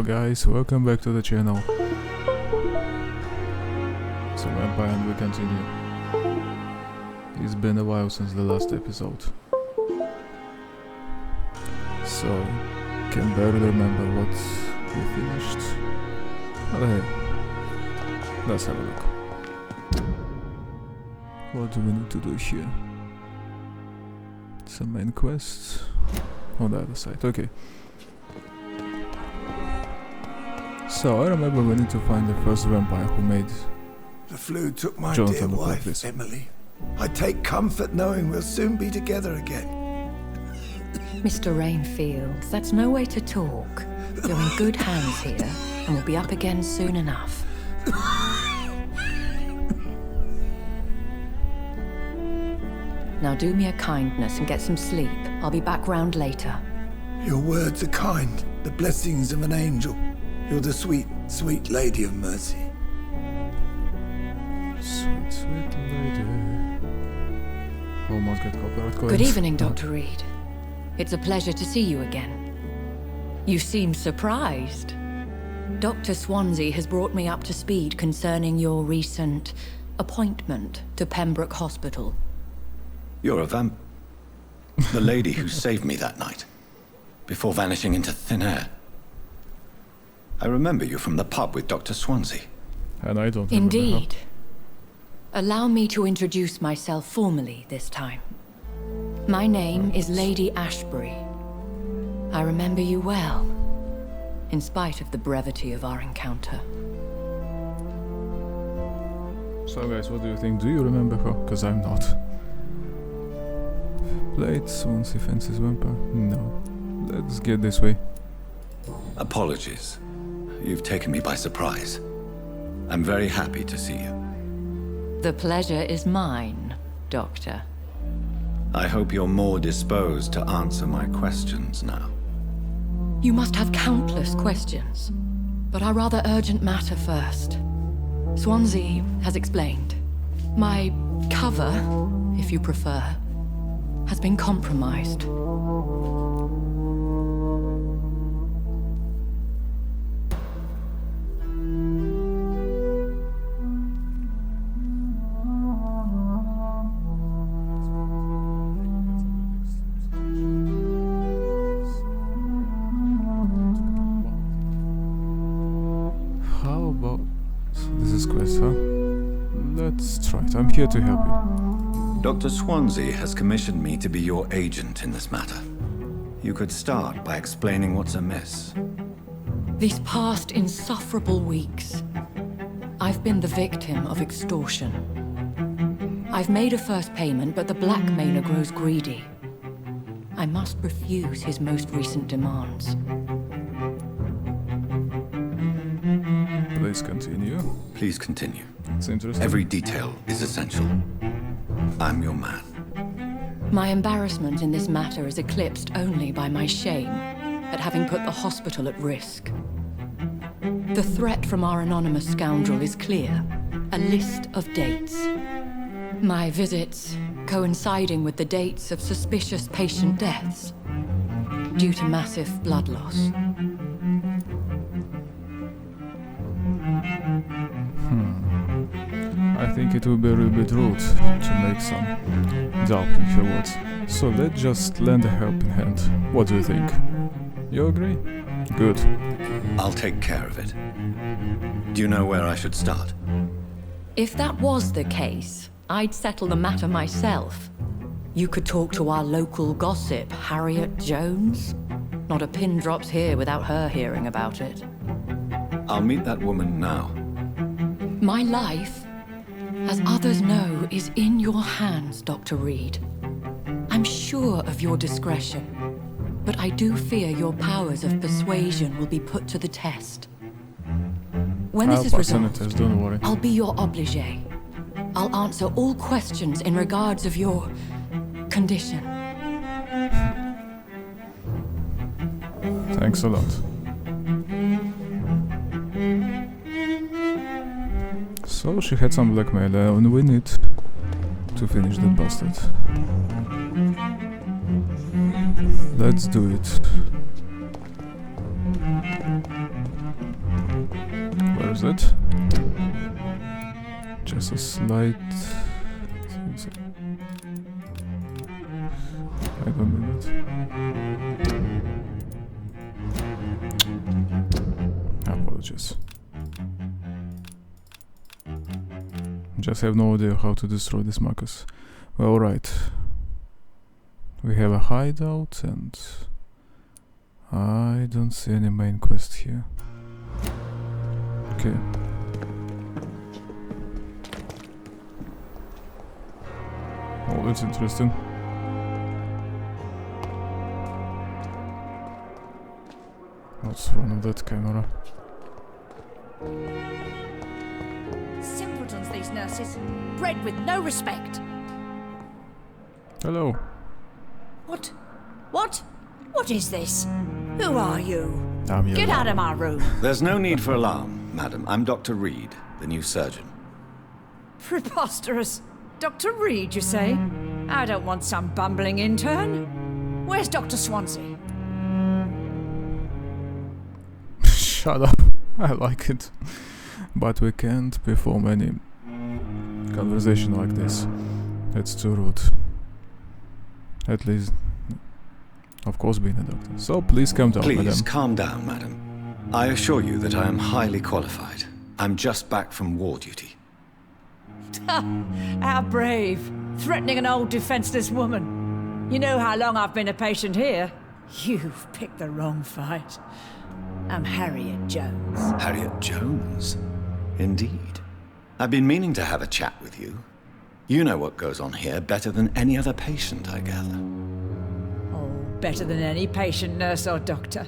Hello guys, welcome back to the channel. So Vampyr and we continue. It's been a while since the last episode. So, can barely remember what we finished. But hey, let's have a look. What do we need to do here? Some main quests on the other side, okay. So I remember we need to find the first vampire who made the flu took my Jonathan dear look like wife, this. Emily. I take comfort knowing we'll soon be together again. Mr. Rainfield, that's no way to talk. You're in good hands here, and we'll be up again soon enough. Now do me a kindness and get some sleep. I'll be back round later. Your words are kind, the blessings of an angel. You're the sweet, sweet lady of mercy. Sweet, sweet lady. Almost get copyright claims. Good evening, Dr. Reed. It's a pleasure to see you again. You seem surprised. Dr. Swansea has brought me up to speed concerning your recent appointment to Pembroke Hospital. You're a the lady who saved me that night, before vanishing into thin air. I remember you from the pub with Dr. Swansea. And I don't remember. Indeed. Allow me to introduce myself formally this time. My name is Lady Ashbury. I remember you well, in spite of the brevity of our encounter. So guys, what do you think? Do you remember her? Because I'm not. Played Swansea Fences Vampyr? No. Let's get this way. Apologies. You've taken me by surprise. I'm very happy to see you. The pleasure is mine, Doctor. I hope you're more disposed to answer my questions now. You must have countless questions, but our rather urgent matter first. Swansea has explained. My cover, if you prefer, has been compromised. How about... So this is quest, huh? Let's try it. I'm here to help you. Dr. Swansea has commissioned me to be your agent in this matter. You could start by explaining what's amiss. These past insufferable weeks, I've been the victim of extortion. I've made a first payment, but the blackmailer grows greedy. I must refuse his most recent demands. Please continue. Please continue. It's interesting. Every detail is essential. I'm your man. My embarrassment in this matter is eclipsed only by my shame at having put the hospital at risk. The threat from our anonymous scoundrel is clear. A list of dates. My visits coinciding with the dates of suspicious patient deaths due to massive blood loss. I think it would be a little bit rude to make some doubt in her words. So let's just lend a helping hand. What do you think? You agree? Good. I'll take care of it. Do you know where I should start? If that was the case, I'd settle the matter myself. You could talk to our local gossip, Harriet Jones. Not a pin drops here without her hearing about it. I'll meet that woman now. My life, as others know, is in your hands, Dr. Reed. I'm sure of your discretion, but I do fear your powers of persuasion will be put to the test. When this is resolved, don't worry. I'll be your obligé. I'll answer all questions in regards of your condition. Thanks a lot. So she had some blackmail and we need to finish the bastard. Let's do it. is that? Just a slight... I don't need that. Apologies. Just have no idea how to destroy this Marcus. Well, right. We have a hideout and... I don't see any main quest here. Okay. Oh, that's interesting. What's wrong with that camera? Simpletons, these nurses. Bred with no respect. Hello. What? What? What is this? Who are you? I'm here. Get out of my room. There's no need for alarm, madam. I'm Dr. Reed, the new surgeon. Preposterous. Dr. Reed, you say? I don't want some bumbling intern. Where's Dr. Swansea? Shut up. I like it. But we can't perform any conversation like this. It's too rude. At least, of course, being a doctor. So please calm down, madam. Please calm down, madam. I assure you that I am highly qualified. I'm just back from war duty. How brave. Threatening an old defenseless woman. You know how long I've been a patient here? You've picked the wrong fight. I'm Harriet Jones. Harriet Jones? Indeed. I've been meaning to have a chat with you. You know what goes on here better than any other patient, I gather. Oh, better than any patient, nurse or doctor.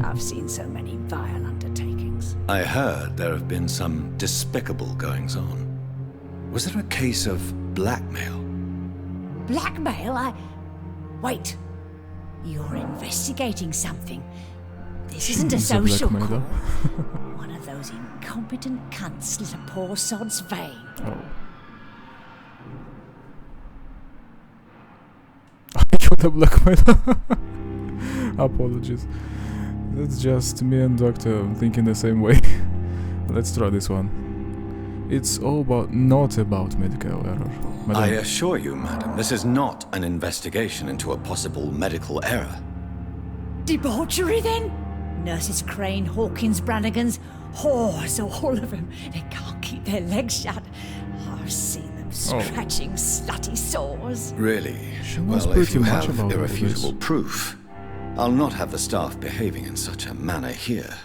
I've seen so many vile undertakings. I heard there have been some despicable goings-on. Was there a case of blackmail? Blackmail? Wait. You're investigating something. This isn't a She's a social blackmailer. call. One of those incompetent cunts slit a poor sod's vein. Oh. You're the blackmailer. Apologies. That's just me and Doctor thinking the same way. Let's try this one. It's all about, not about medical error. Madam. I assure you, madam, this is not an investigation into a possible medical error. Debauchery, then? Nurses Crane, Hawkins, Brannigans, whores, all of them. They can't keep their legs shut. I've seen them scratching slutty sores. Really? She knows Well, if pretty you much have about all irrefutable this. proof, I'll not have the staff behaving in such a manner here.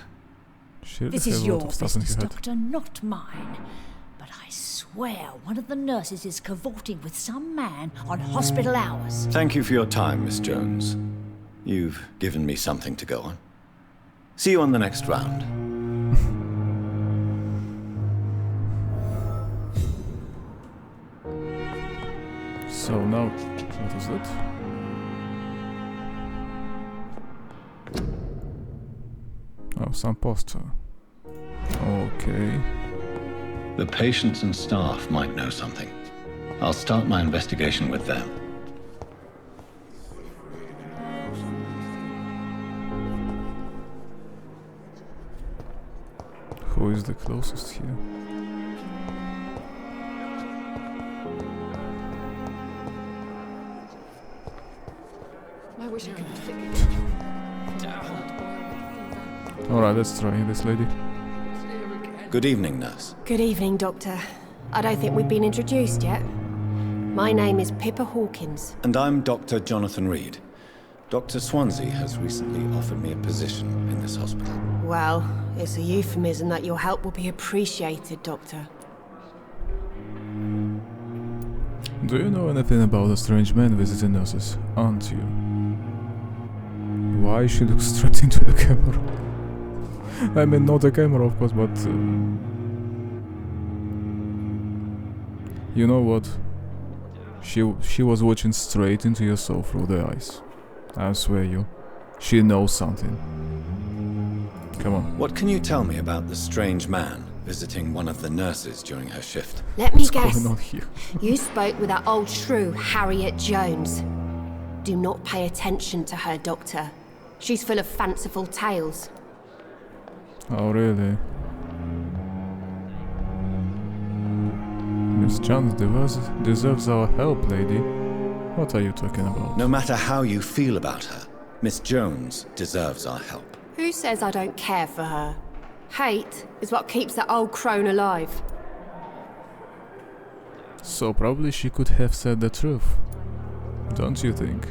She This has is a your lot of stuff in business, her head. Doctor, not mine. But I swear one of the nurses is cavorting with some man on hospital hours. Thank you for your time, Miss Jones. You've given me something to go on. See you on the next round. So now, what is it? Oh, some poster. Okay. The patients and staff might know something. I'll start my investigation with them. Who is the closest here? I wish I could flick Alright, let's try this lady. Good evening, nurse. Good evening, Doctor. I don't think we've been introduced yet. My name is Pippa Hawkins. And I'm Dr. Jonathan Reed. Dr. Swansea has recently offered me a position in this hospital. Well, it's a euphemism that your help will be appreciated, Doctor. Do you know anything about a strange man visiting nurses? Aren't you? Why she looks straight into the camera? I mean, not the camera, of course, but... you know what? She was watching straight into your soul through the eyes. I swear you. She knows something. Come on. What can you tell me about the strange man visiting one of the nurses during her shift? Let me What's guess. going on here? You spoke with that old shrew, Harriet Jones. Do not pay attention to her, Doctor. She's full of fanciful tales. Oh, really? Miss Jones deserves our help, lady. What are you talking about? No matter how you feel about her, Miss Jones deserves our help. Who says I don't care for her? Hate is what keeps that old crone alive. So probably she could have said the truth. Don't you think?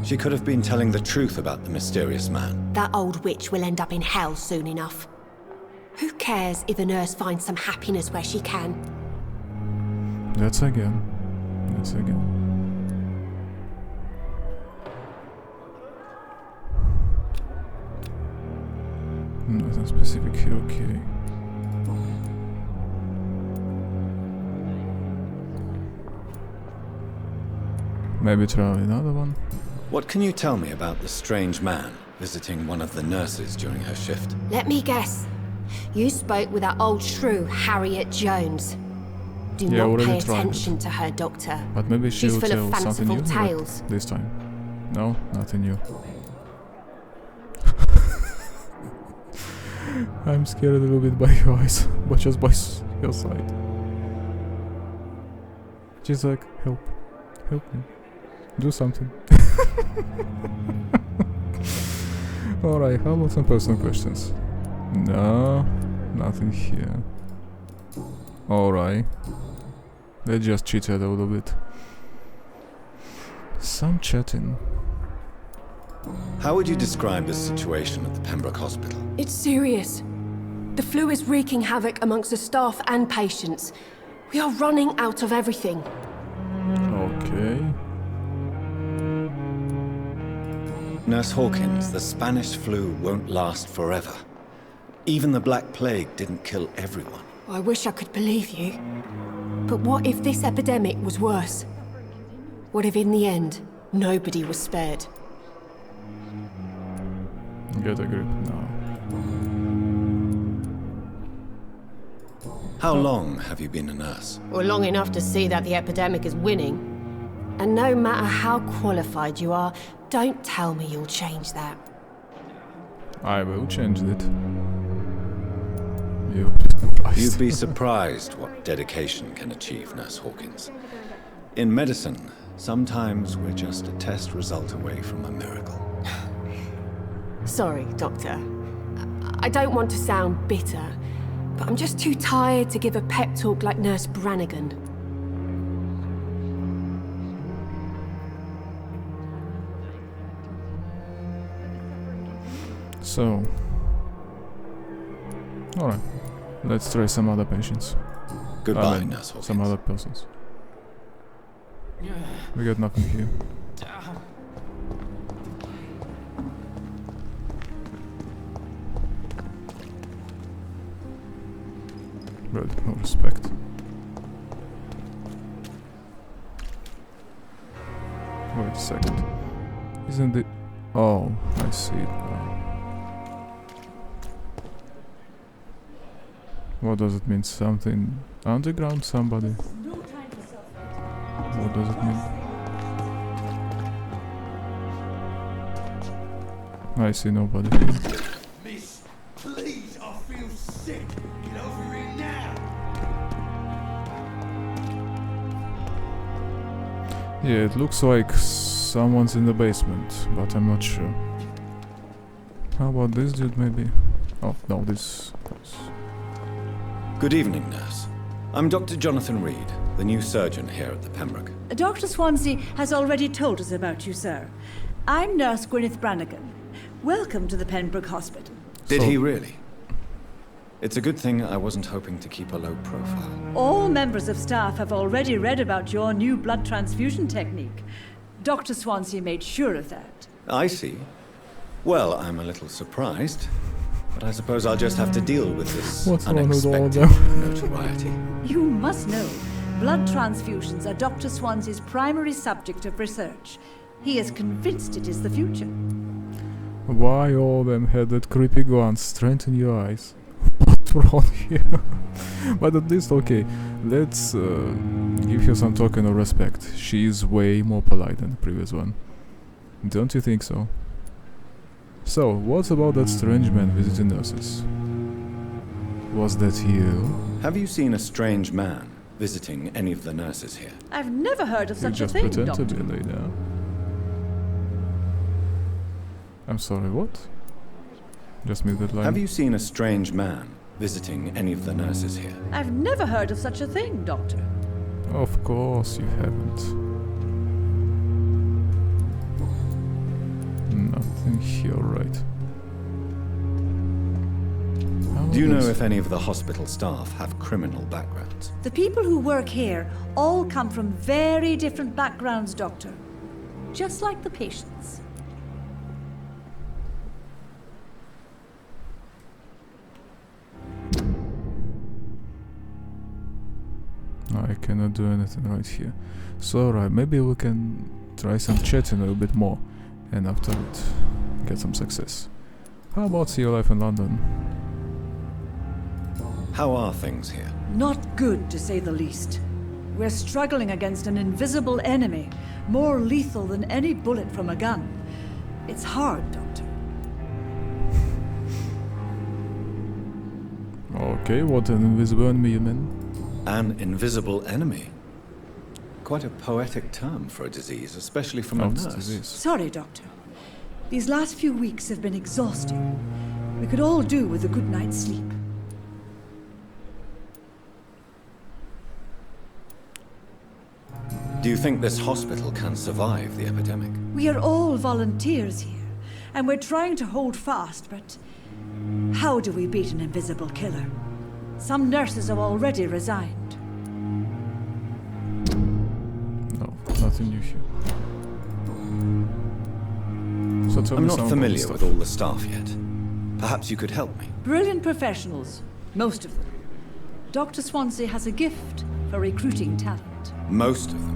She could have been telling the truth about the mysterious man. That old witch will end up in hell soon enough. Who cares if a nurse finds some happiness where she can? That's again. Nothing specific here, okay. Maybe try another one. What can you tell me about the strange man visiting one of the nurses during her shift? Let me guess. You spoke with that old shrew, Harriet Jones. Do Yeah, not pay already tried attention to her, Doctor. But maybe She's she'll full tell of something new fanciful tales. this time. No, nothing new. I'm scared a little bit by your eyes, but just by your side. She's like, help me, do something. Alright, how about some personal questions? No, nothing here. Alright. Let's just chit chat a little bit. Some chatting. How would you describe the situation at the Pembroke Hospital? It's serious. The flu is wreaking havoc amongst the staff and patients. We are running out of everything. Okay. Nurse Hawkins, the Spanish flu won't last forever. Even the Black Plague didn't kill everyone. I wish I could believe you. But what if this epidemic was worse? What if in the end, nobody was spared? Get a grip now. How long have you been a nurse? Or long enough to see that the epidemic is winning. And no matter how qualified you are, don't tell me you'll change that. I will change it. You'll be surprised. You'd be surprised what dedication can achieve, Nurse Hawkins. In medicine, sometimes we're just a test result away from a miracle. Sorry, Doctor. I don't want to sound bitter, but I'm just too tired to give a pep talk like Nurse Brannigan. So, alright, let's try some other patients. Goodbye, Nurse Hawkins. Some other persons. We got nothing here. But no respect. Wait a second. Isn't it? Oh, I see it now. What does it mean? Something underground? Somebody? What does it mean? I see nobody here. Miss, please, I feel sick. Get over here now. Yeah, it looks like someone's in the basement, but I'm not sure. How about this dude, maybe? Oh, no, this... Good evening, nurse. I'm Dr. Jonathan Reed, the new surgeon here at the Pembroke. Dr. Swansea has already told us about you, sir. I'm Nurse Gwyneth Brannigan. Welcome to the Pembroke Hospital. Did he really? It's a good thing I wasn't hoping to keep a low profile. All members of staff have already read about your new blood transfusion technique. Dr. Swansea made sure of that. I see. Well, I'm a little surprised, but I suppose I'll just have to deal with this What's wrong with all of unexpected them? notoriety. You must know, blood transfusions are Dr. Swansea's primary subject of research. He is convinced it is the future. Why all of them had that creepy glance straight in your eyes? What's wrong here? But at least, okay, let's give her some token of respect. She is way more polite than the previous one. Don't you think so? So, what about that strange man visiting nurses? Was that you? Have you seen a strange man visiting any of the nurses here? I've never heard of You such a just thing, pretend Doctor. to be a lady, huh? I'm sorry, what? Just made that line. Have you seen a strange man visiting any of the nurses here? I've never heard of such a thing, Doctor. Of course you haven't. Nothing here, right? Do you know if any of the hospital staff have criminal backgrounds? The people who work here all come from very different backgrounds, Doctor. Just like the patients. I cannot do anything right here. So right, maybe we can try some chatting a little bit more, and after it, get some success. How about see your life in London? How are things here? Not good, to say the least. We're struggling against an invisible enemy, more lethal than any bullet from a gun. It's hard, Doctor. Okay, what an invisible enemy you mean? An invisible enemy? Quite a poetic term for a disease, especially from a Of nurse. disease. Sorry, Doctor. These last few weeks have been exhausting. We could all do with a good night's sleep. Do you think this hospital can survive the epidemic? We are all volunteers here, and we're trying to hold fast, but how do we beat an invisible killer? Some nurses have already resigned. No, nothing new here. So tell I'm me not some about familiar stuff. with all the staff yet. Perhaps you could help me. Brilliant professionals, most of them. Dr. Swansea has a gift for recruiting talent. Most of them.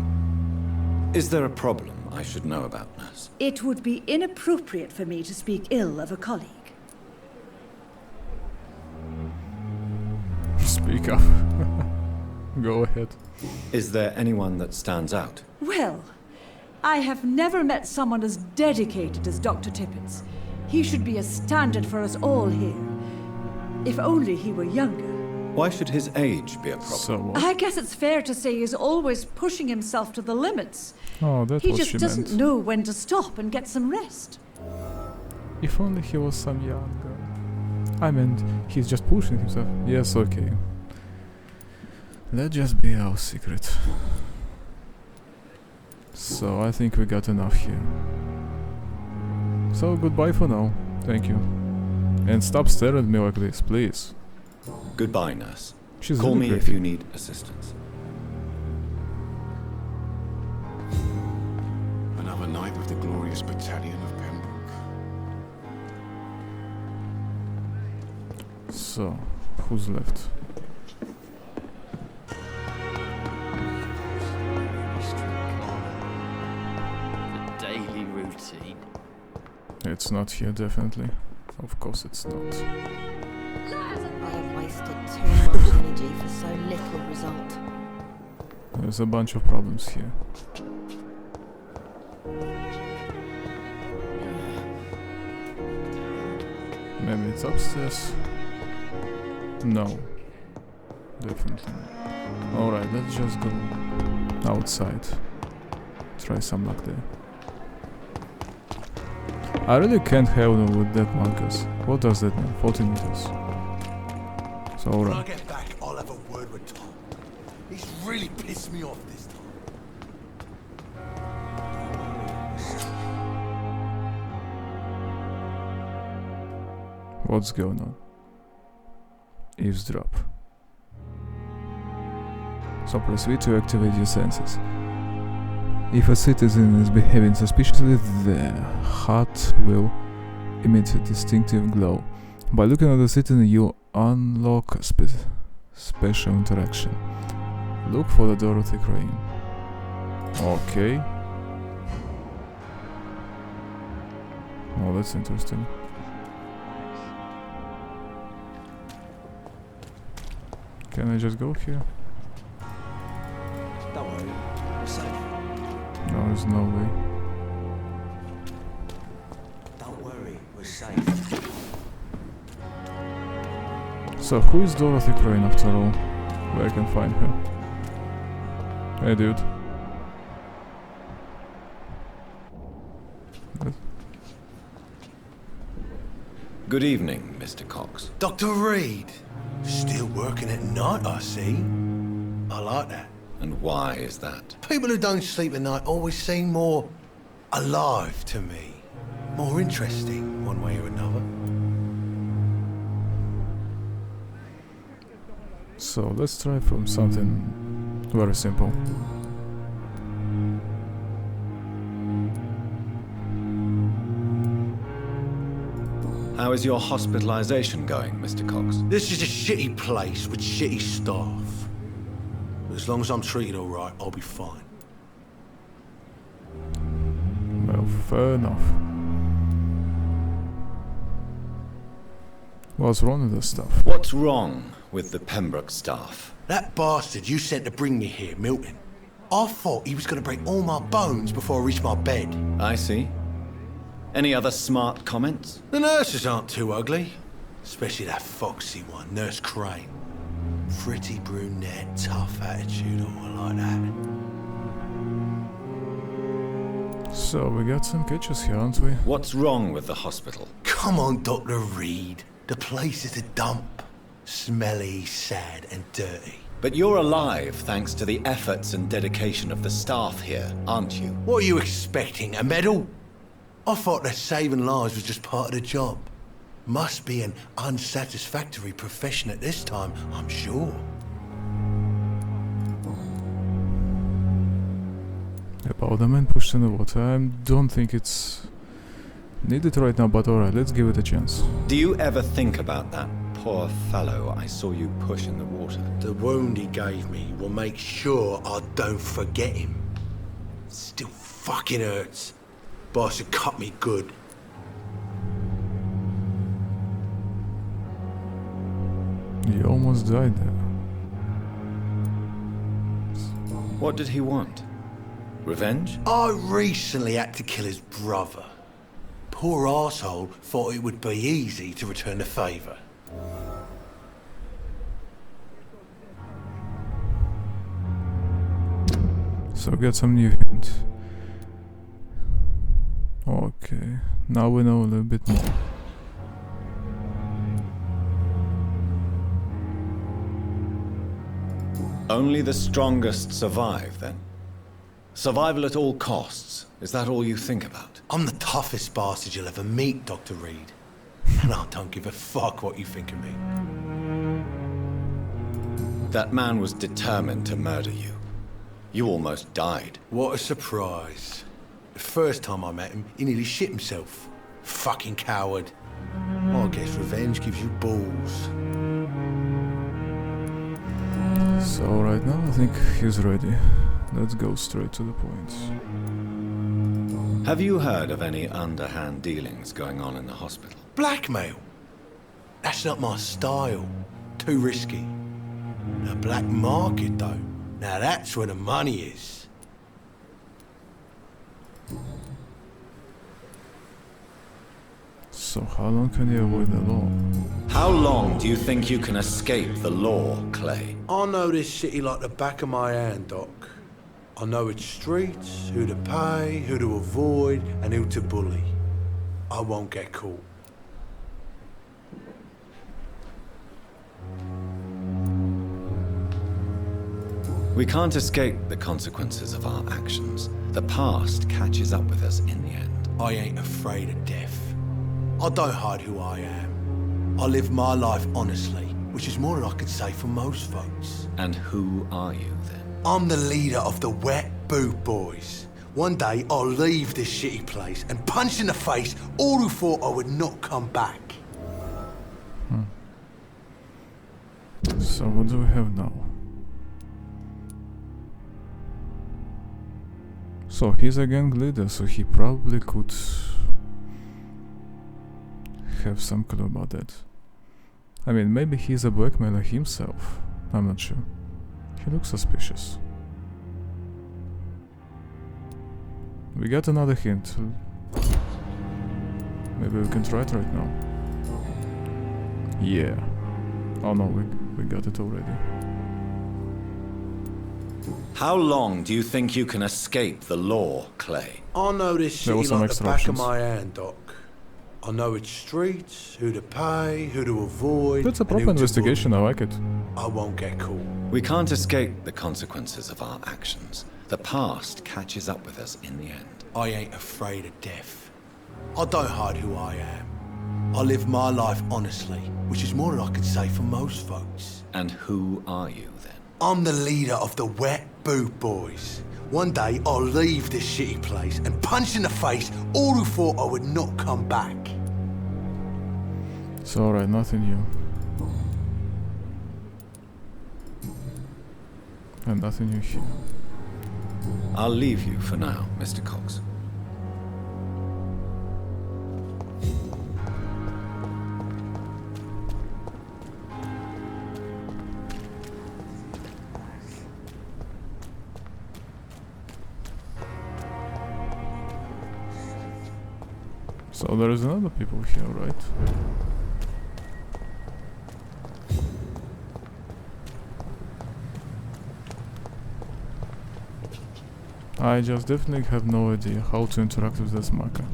Is there a problem I should know about, nurse? It would be inappropriate for me to speak ill of a colleague. Speak up. Go ahead. Is there anyone that stands out? Well, I have never met someone as dedicated as Dr. Tippett. He should be a standard for us all here. If only he were younger. Why should his age be a problem? So what? I guess it's fair to say he's always pushing himself to the limits. Oh, that's He what just she doesn't meant. know when to stop and get some rest. If only he was some younger. I meant, he's just pushing himself. Yes, okay. Let's just be our secret. So, I think we got enough here. So, goodbye for now. Thank you. And stop staring at me like this, please. Goodbye, nurse. She's Call really me if creepy. you need assistance. Another night with the glorious battalion of Pembroke. So, who's left? The daily routine. It's not here, definitely. Of course it's not. I have wasted too much energy for so little result. There's a bunch of problems here. Maybe it's upstairs? No. Definitely not. Alright, let's just go outside. Try some luck there. I really can't have them with that markers. What does that mean? 40 meters. So When I alright. get back, I'll have a word with Tom. He's really pissed me off this time. What's going on? Eavesdrop. So press V to activate your senses. If a citizen is behaving suspiciously, their heart will emit a distinctive glow. By looking at the citizen, you unlock special interaction. Look for the Dorothy Crane. Okay. Oh, that's interesting. Can I just go here? Don't worry, we're safe. No, there's no way. Don't worry, we're safe. So, who is Dorothy Crane after all? Where I can find her? Hey, dude. Good evening, Mr. Cox. Dr. Reed. Still working at night, I see. I like that. And why is that? People who don't sleep at night always seem more alive to me. More interesting, one way or another. So let's try from something very simple. How is your hospitalization going, Mr. Cox? This is a shitty place with shitty staff. But as long as I'm treated all right, I'll be fine. Well, fair enough. What's wrong with this stuff? What's wrong with the Pembroke staff? That bastard you sent to bring me here, Milton. I thought he was going to break all my bones before I reached my bed. I see. Any other smart comments? The nurses aren't too ugly. Especially that foxy one, Nurse Crane. Pretty brunette, tough attitude, all like that. So we got some catches here, aren't we? What's wrong with the hospital? Come on, Dr. Reed. The place is a dump. Smelly, sad, and dirty. But you're alive thanks to the efforts and dedication of the staff here, aren't you? What are you expecting, a medal? I thought that saving lives was just part of the job. Must be an unsatisfactory profession at this time, I'm sure. About the man pushed in the water. I don't think it's needed right now, but alright, let's give it a chance. Do you ever think about that poor fellow I saw you push in the water? The wound he gave me will make sure I don't forget him. Still fucking hurts. Boss had cut me good. He almost died there. What did he want? Revenge? I recently had to kill his brother. Poor arsehole thought it would be easy to return the favour. So get some new hint. Okay, now we know a little bit more. Only the strongest survive, then? Survival at all costs. Is that all you think about? I'm the toughest bastard you'll ever meet, Dr. Reed. And I don't give a fuck what you think of me. That man was determined to murder you. You almost died. What a surprise. The first time I met him, he nearly shit himself. Fucking coward. I guess revenge gives you balls. So right now I think he's ready. Let's go straight to the point. Have you heard of any underhand dealings going on in the hospital? Blackmail? That's not my style. Too risky. The black market, though. Now that's where the money is. So how long can you avoid the law? How long do you think you can escape the law, Clay? I know this city like the back of my hand, Doc. I know its streets, who to pay, who to avoid, and who to bully. I won't get caught. We can't escape the consequences of our actions. The past catches up with us in the end. I ain't afraid of death. I don't hide who I am. I live my life honestly, which is more than I could say for most folks. And who are you, then? I'm the leader of the Wet Boot Boys. One day, I'll leave this shitty place and punch in the face all who thought I would not come back. So what do we have now? So he's a gang leader, so he probably could have some clue about that. I mean, maybe he's a blackmailer himself. I'm not sure. He looks suspicious. We got another hint. Maybe we can try it right now. Yeah. Oh no, we got it already. How long do you think you can escape the law, Clay? I know this There was city some like the extra back options. of my hand, Doc. I know its streets, who to pay, who to avoid. That's a and who proper to investigation, I like it. bully. I won't get caught. We can't escape the consequences of our actions. The past catches up with us in the end. I ain't afraid of death. I don't hide who I am. I live my life honestly, which is more than I could say for most folks. And who are you, then? I'm the leader of the Wet Boot Boys. One day, I'll leave this shitty place and punch in the face all who thought I would not come back. It's alright, nothing new. And nothing new here. I'll leave you for now, Mr. Cox. So there is another people here, right? I just definitely have no idea how to interact with this marker.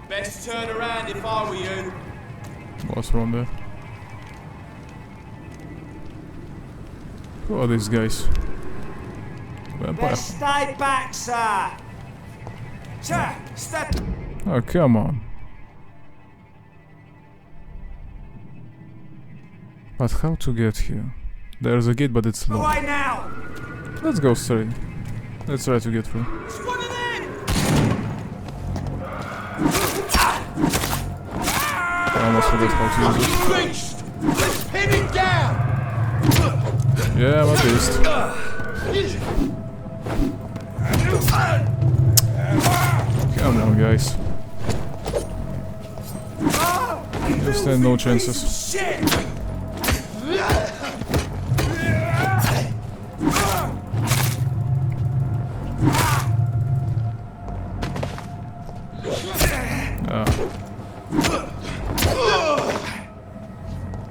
Best turn around if I were you. What's wrong there? Who are these guys? Vampire. Best stay back, sir. Sir, step. Oh, come on. But how to get here? There's a gate, but it's locked. Away now. Let's go straight. Let's try to get through. It's one of them. I almost forgot how to use it. Beast. Let's pin it down. Yeah, I'm a beast. Come on, guys. You stand no chances. Shit.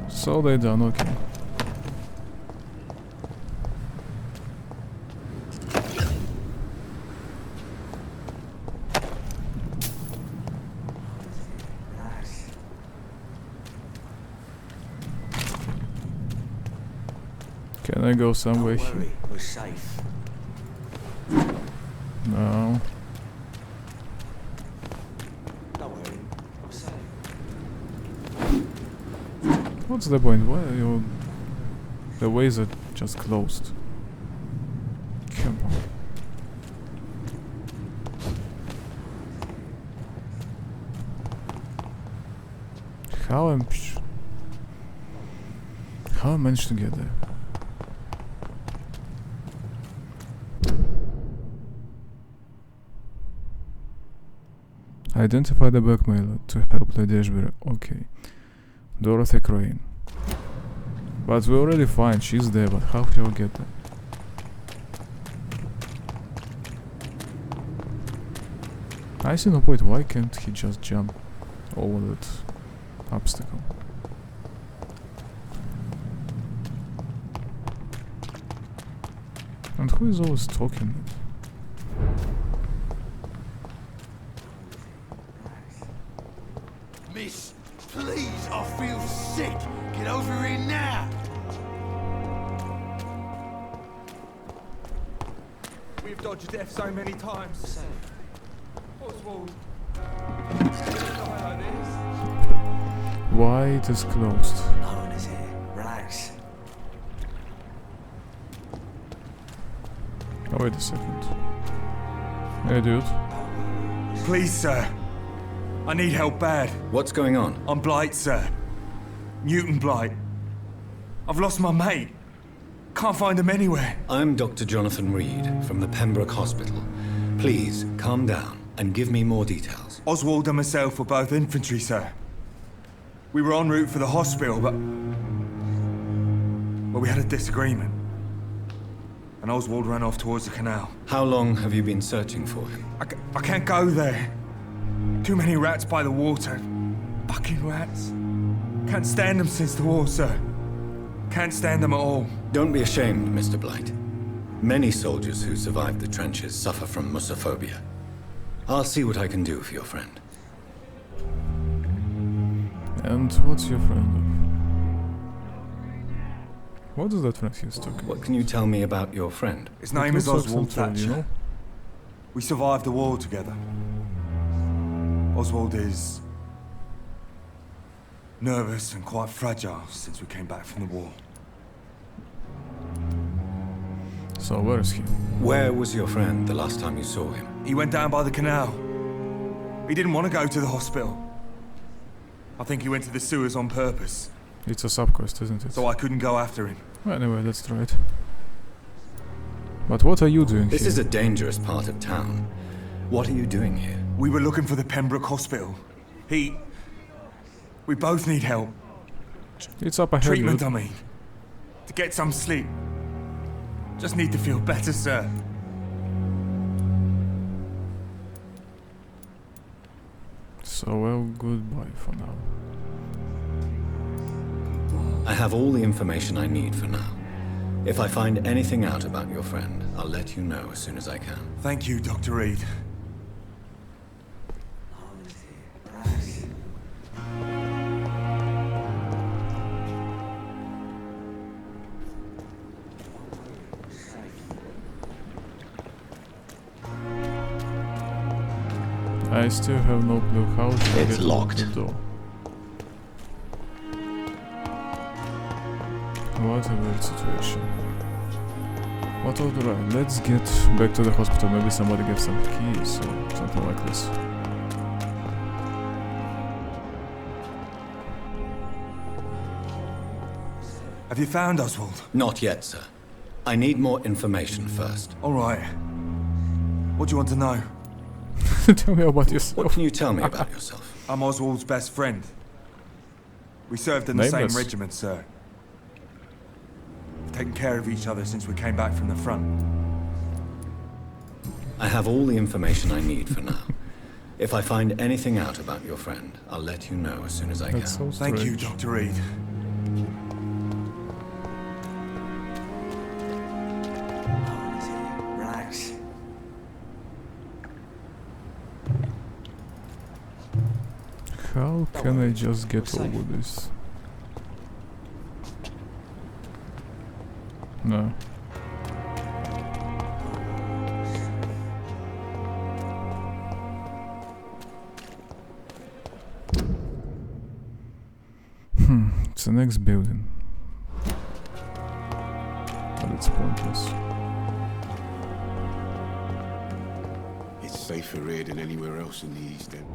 So they done, okay. Can I go somewhere here? We're safe. No. Don't worry. I'm safe. What's the point? Why are you... The ways are just closed. Come on. How I managed to get there? Identify the blackmailer to help Lady Ashbury. Okay. Dorothy Crane. But we already find she's there, but how shall we get there? I see no point. Why can't he just jump over that obstacle? And who is always talking? Miss, please, I feel sick. Get over here now. We've dodged death so many times. Oswald. Why it is closed? No one is here. Relax. Oh, wait a second. Hey, dude. Please, sir. I need help bad. What's going on? I'm Blight, sir. Newton Blight. I've lost my mate. Can't find him anywhere. I'm Dr. Jonathan Reed from the Pembroke Hospital. Please, calm down and give me more details. Oswald and myself were both infantry, sir. We were en route for the hospital, but we had a disagreement. And Oswald ran off towards the canal. How long have you been searching for him? I can't go there. Too many rats by the water. Fucking rats. Can't stand them since the war, sir. Can't stand them at all. Don't be ashamed, Mr. Blight. Many soldiers who survived the trenches suffer from musophobia. I'll see what I can do for your friend. And what's your friend of? What is that friend he's talking? What can you tell me about your friend? His name is Oswald Central, Thatcher. you know? We survived the war together. Oswald is nervous and quite fragile since we came back from the war. So where is he? Where was your friend the last time you saw him? He went down by the canal. He didn't want to go to the hospital. I think he went to the sewers on purpose. It's a subquest, isn't it? So I couldn't go after him. Anyway, let's try it. But what are you doing This here? is a dangerous part of town. What are you doing here? We were looking for the Pembroke Hospital. We both need help. It's up ahead. Treatment, dude. I mean. To get some sleep. Just need to feel better, sir. So, well, goodbye for now. I have all the information I need for now. If I find anything out about your friend, I'll let you know as soon as I can. Thank you, Dr. Reed. I still have no clue how to It's get locked. out the door. What a weird situation. But alright, let's get back to the hospital. Maybe somebody gets some keys or something like this. Have you found Oswald? Not yet, sir. I need more information first. All right. What do you want to know? Tell me about yourself. What can you tell me about yourself? I'm Oswald's best friend. We served in the Nameless. same regiment, sir. We've taken care of each other since we came back from the front. I have all the information I need for now. If I find anything out about your friend, I'll let you know as soon as I That's can. so Thank you, strange. Dr. Reed. Relax. How can I just get over this? No. It's the next building. But it's pointless. It's safer here than anywhere else in the East End.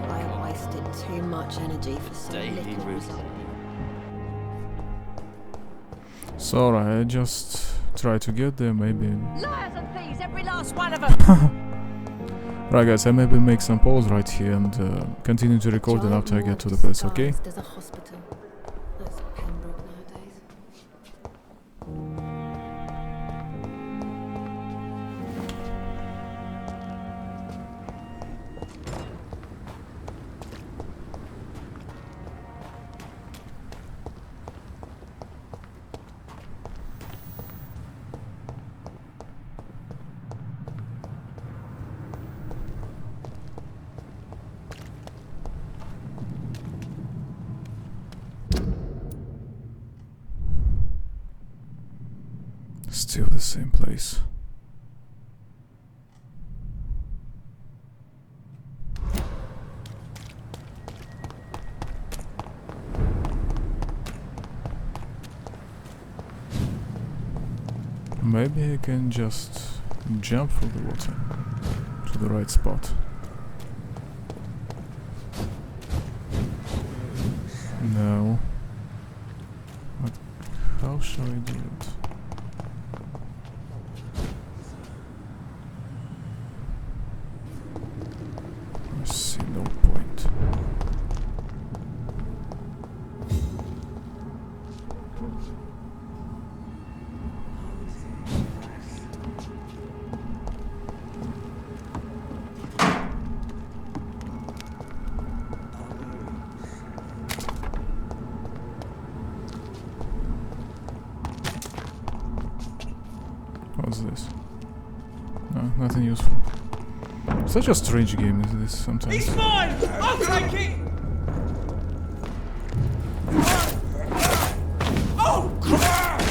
I wasted too much energy for so Daily little routine. result. So I just try to get there, maybe. Liars and thieves, every last one of them! Right guys, I maybe make some pause right here and continue to record and after I get to the place, okay? There's a hospital. That's Pembroke nowadays. Still the same place. Maybe I can just jump through the water to the right spot. No. But how shall I do it? I see no point. What's this? No, nothing useful. Such a strange game is this sometimes. He's mine! I'll take it! Oh, crap!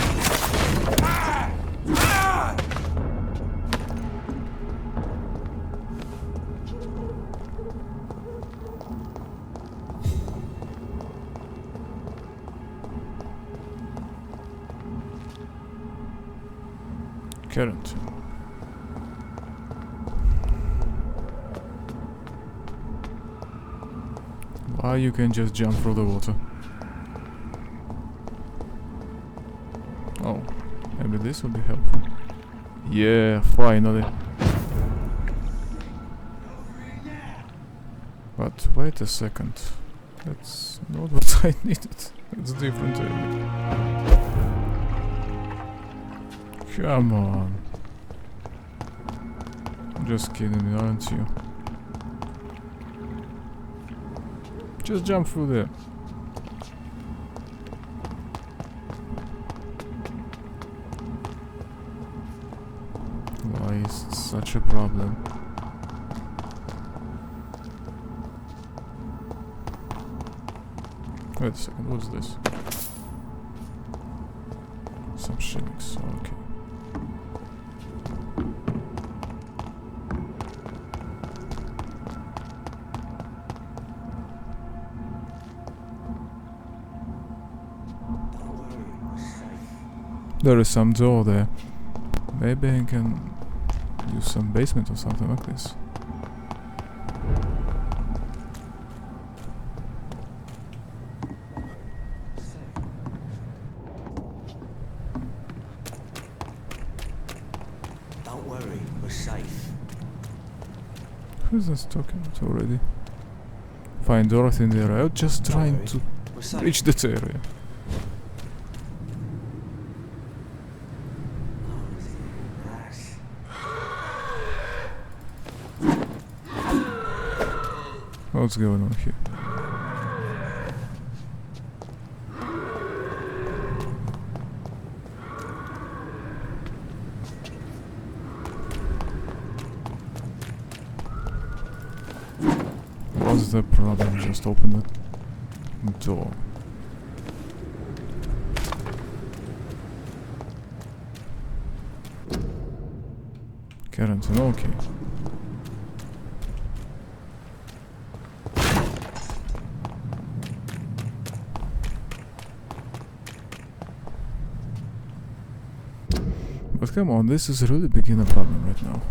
Current. Why you can just jump through the water? Oh, maybe this will be helpful. Yeah, finally. But wait a second. That's not what I needed. It's different area. Come on. Just kidding me, aren't you? Just jump through there. Why is it such a problem? Wait a second, what's this? Some shillings, okay. There is some door there. Maybe I can use some basement or something like this. Don't worry, we're safe. Who's this talking to already? Find Dorothy in the area. I'm just trying to reach that area. What's going on here? What's the problem? Just open the door. Quarantine, okay. But come on, this is really beginner problem right now.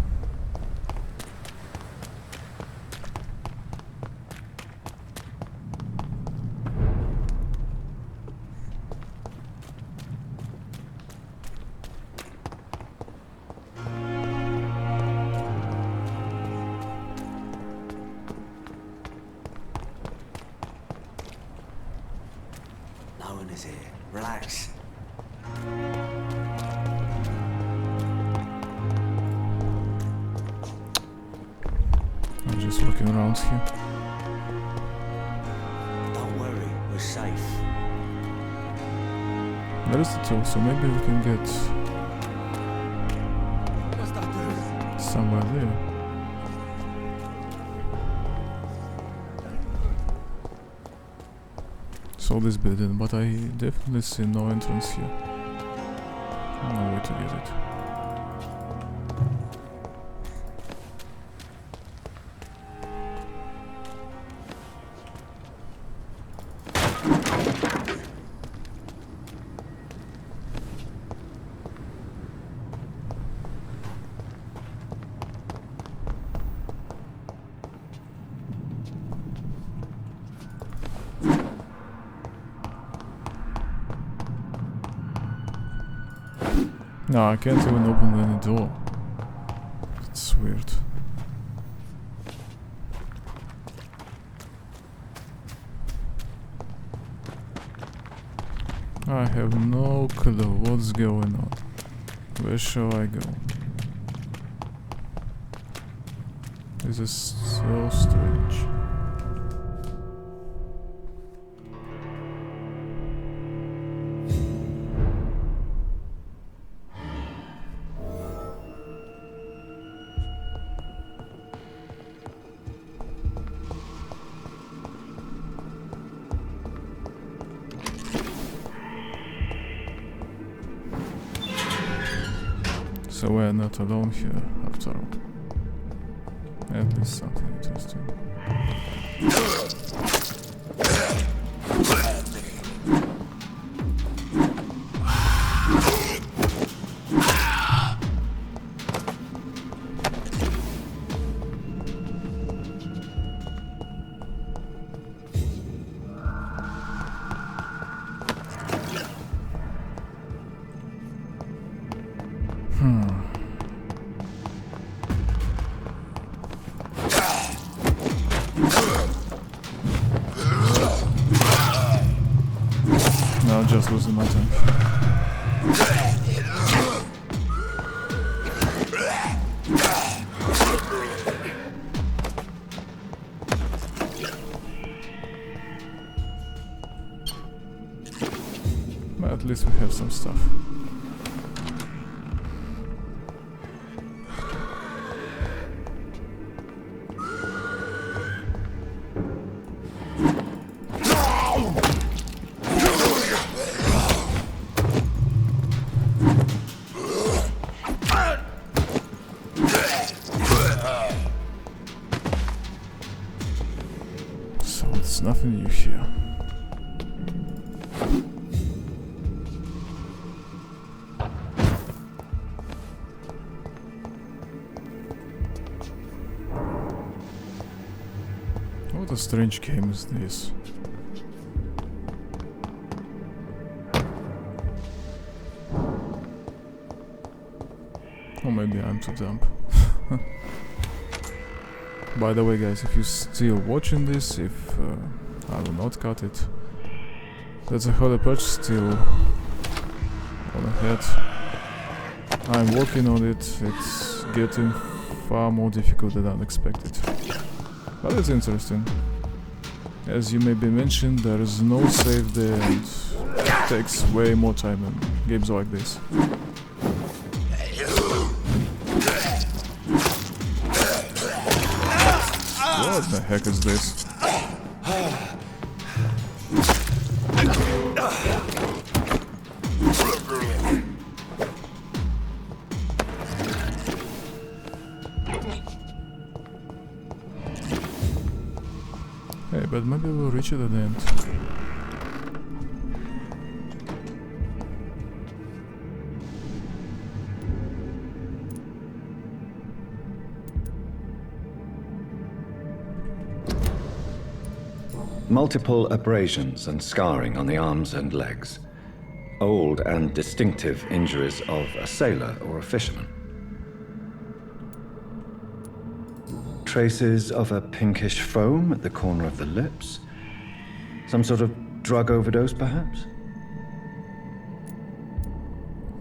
No one is here. Relax. I'm just looking around here. Don't worry, we're safe. There is the tool, so maybe we can get somewhere there. Saw this building, but I definitely see no entrance here. No way to get it. No, I can't even open any door. It's weird. I have no clue what's going on. Where shall I go? This is so strange. So we're not alone here, after all. At least something interesting. No, just losing my time. But at least we have some stuff. So it's nothing new here. What a strange game is this? Or maybe I'm too dumb. By the way, guys, if you're still watching this, if I will not cut it, there's a holo patch still on ahead. I'm working on it. It's getting far more difficult than unexpected. But it's interesting. As you maybe mentioned, there is no save there and it takes way more time in games like this. What the heck is this? Hey, but maybe we'll reach it at the end. Multiple abrasions and scarring on the arms and legs. Old and distinctive injuries of a sailor or a fisherman. Traces of a pinkish foam at the corner of the lips. Some sort of drug overdose, perhaps?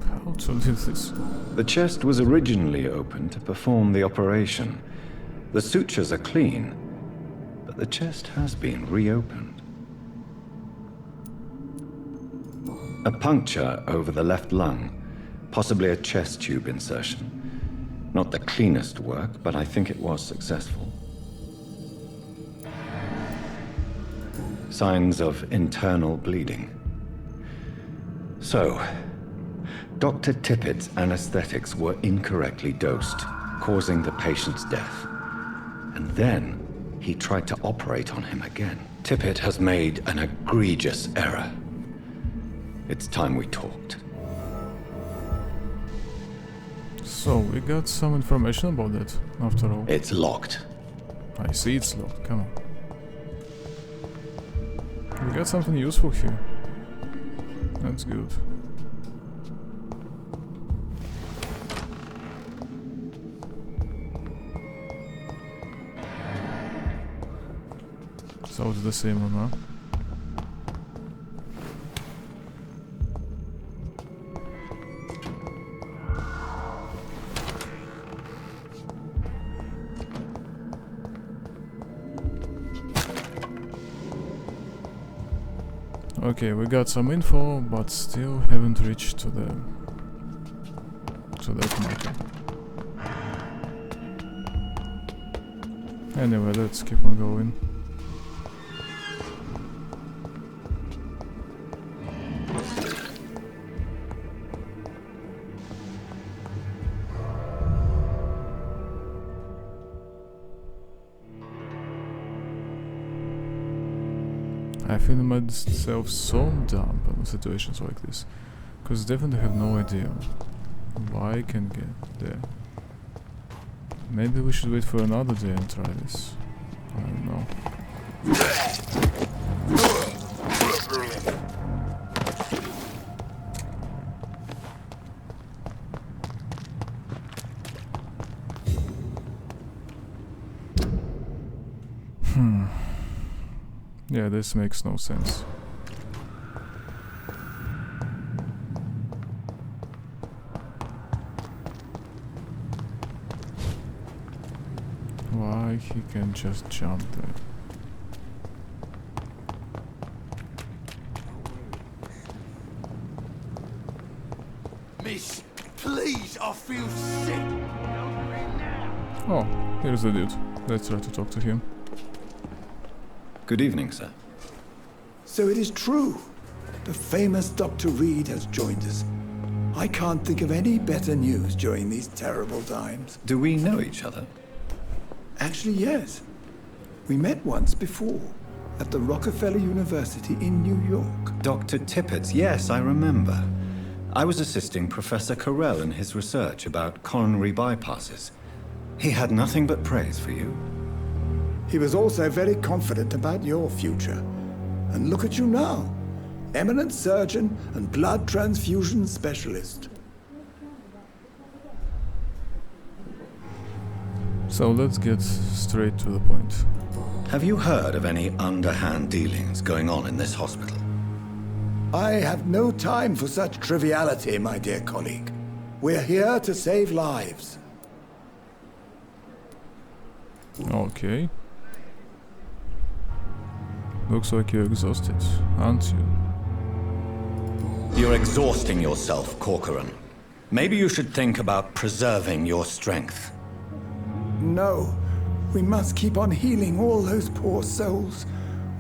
How to live this? The chest was originally open to perform the operation. The sutures are clean, but the chest has been reopened. A puncture over the left lung, possibly a chest tube insertion. Not the cleanest work, but I think it was successful. Signs of internal bleeding. So, Dr. Tippett's anesthetics were incorrectly dosed, causing the patient's death. And then he tried to operate on him again. Tippett has made an egregious error. It's time we talked. So, we got some information about that, after all. It's locked. I see it's locked, come on. We got something useful here. That's good. So it's the same one, huh? Okay, we got some info, but still haven't reached to that matter. Anyway, let's keep on going. I feel myself so dumb in situations like this, because definitely have no idea why I can get there. Maybe we should wait for another day and try this. I don't know. Yeah, this makes no sense. Why he can just jump there? Miss, please, I feel sick. Oh, here's the dude. Let's try to talk to him. Good evening, sir. So it is true. The famous Dr. Reed has joined us. I can't think of any better news during these terrible times. Do we know each other? Actually, yes. We met once before, at the Rockefeller University in New York. Dr. Tippett, yes, I remember. I was assisting Professor Carell in his research about coronary bypasses. He had nothing but praise for you. He was also very confident about your future. And look at you now. Eminent surgeon and blood transfusion specialist. So let's get straight to the point. Have you heard of any underhand dealings going on in this hospital? I have no time for such triviality, my dear colleague. We're here to save lives. Okay. Looks like you're exhausted, aren't you? You're exhausting yourself, Corcoran. Maybe you should think about preserving your strength. No. We must keep on healing all those poor souls.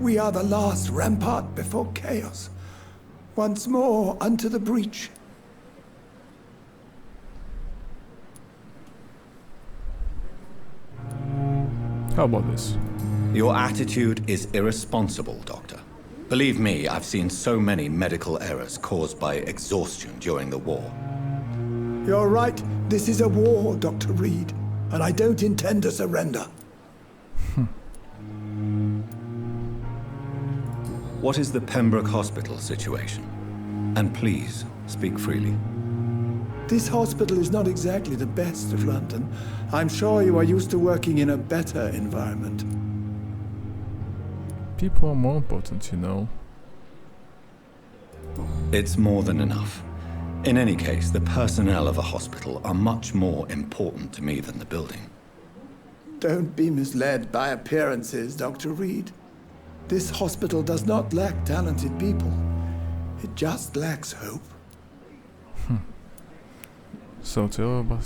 We are the last rampart before chaos. Once more unto the breach. How about this? Your attitude is irresponsible, Doctor. Believe me, I've seen so many medical errors caused by exhaustion during the war. You're right. This is a war, Dr. Reed. And I don't intend to surrender. What is the Pembroke Hospital situation? And please, speak freely. This hospital is not exactly the best of London. I'm sure you are used to working in a better environment. People are more important, you know. It's more than enough. In any case, the personnel of a hospital are much more important to me than the building. Don't be misled by appearances, Dr. Reed. This hospital does not lack talented people. It just lacks hope. So tell about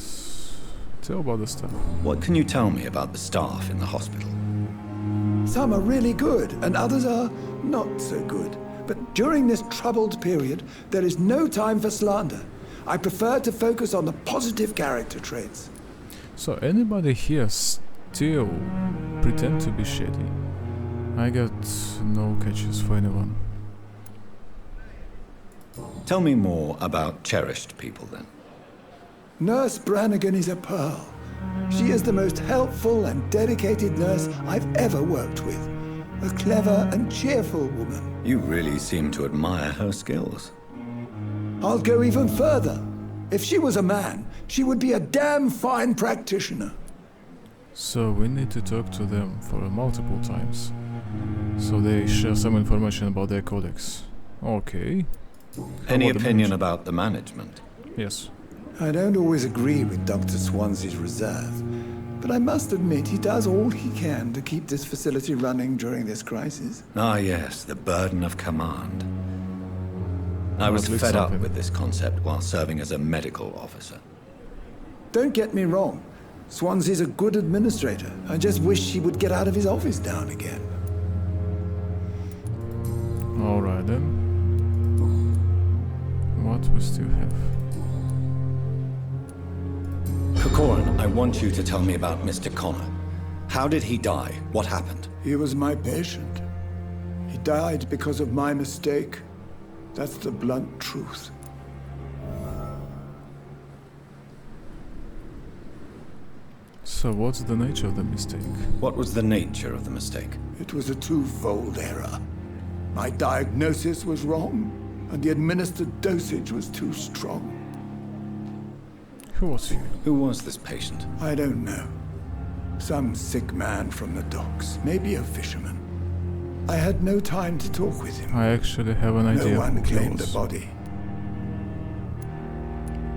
the staff. What can you tell me about the staff in the hospital? Some are really good, and others are not so good. But during this troubled period, there is no time for slander. I prefer to focus on the positive character traits. So anybody here still pretend to be shady? I got no catches for anyone. Tell me more about cherished people, then. Nurse Brannigan is a pearl. She is the most helpful and dedicated nurse I've ever worked with. A clever and cheerful woman. You really seem to admire her skills. I'll go even further. If she was a man, she would be a damn fine practitioner. So we need to talk to them for multiple times. So they share some information about their codex. Okay. Any opinion about the management? Yes. I don't always agree with Dr. Swansea's reserve, but I must admit he does all he can to keep this facility running during this crisis. Ah yes, the burden of command. I was fed up with this concept while serving as a medical officer. Don't get me wrong. Swansea's a good administrator. I just wish he would get out of his office now and again. Alright then. What we still have? Corcoran, I want you to tell me about Mr. Connor. How did he die? What happened? He was my patient. He have died because of my mistake. That's the blunt truth. So what's the nature of the mistake? What was the nature of the mistake? It was a twofold error. My diagnosis was wrong, and the administered dosage was too strong. Who was he? Who was this patient? I don't know. Some sick man from the docks, maybe a fisherman. I had no time to talk with him. I actually have an idea No one who he claimed was. the body.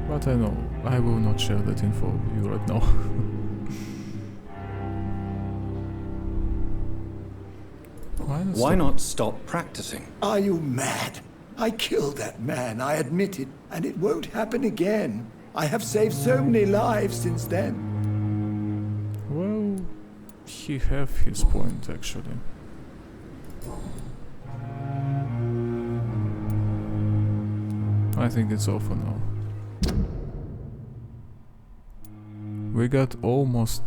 But I know, I will not share that info with you right now. Why not stop practicing? Are you mad? I killed that man, I admit it, and it won't happen again. I have saved so many lives since then. Well, he have his point actually. I think it's all for now. We got almost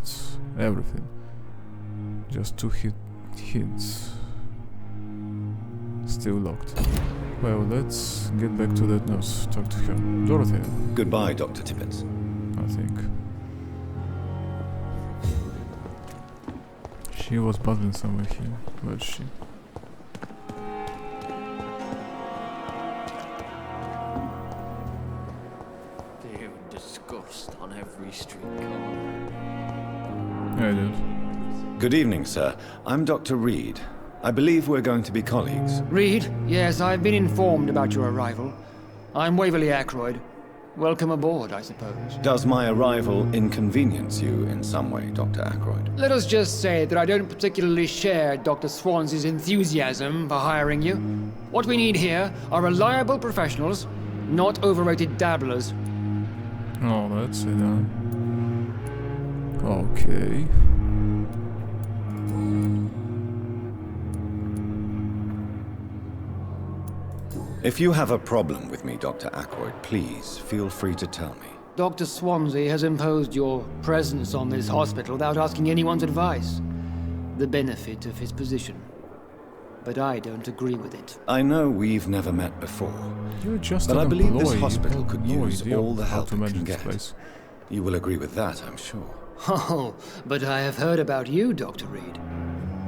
everything. Just 2 hints. Still locked. Well, let's get back to that nurse. Talk to her. Dorothea, Goodbye, Dr. Tippett. I think. She was buzzing somewhere here. Where's she? Fear and disgust on every street corner. Hey, dude. Good evening, sir. I'm Dr. Reed. I believe we're going to be colleagues. Reed? Yes, I've been informed about your arrival. I'm Waverly Ackroyd. Welcome aboard, I suppose. Does my arrival inconvenience you in some way, Dr. Ackroyd? Let us just say that I don't particularly share Dr. Swansea's enthusiasm for hiring you. What we need here are reliable professionals, not overrated dabblers. Oh, that's it, huh? Okay. If you have a problem with me, Dr. Ackroyd, please feel free to tell me. Dr. Swansea has imposed your presence on this hospital without asking anyone's advice. The benefit of his position. But I don't agree with it. I know we've never met before, You're just but an I believe employee. this hospital You could have no use idea all the how help to it manage can this get. place. You will agree with that, I'm sure. Oh, but I have heard about you, Dr. Reed.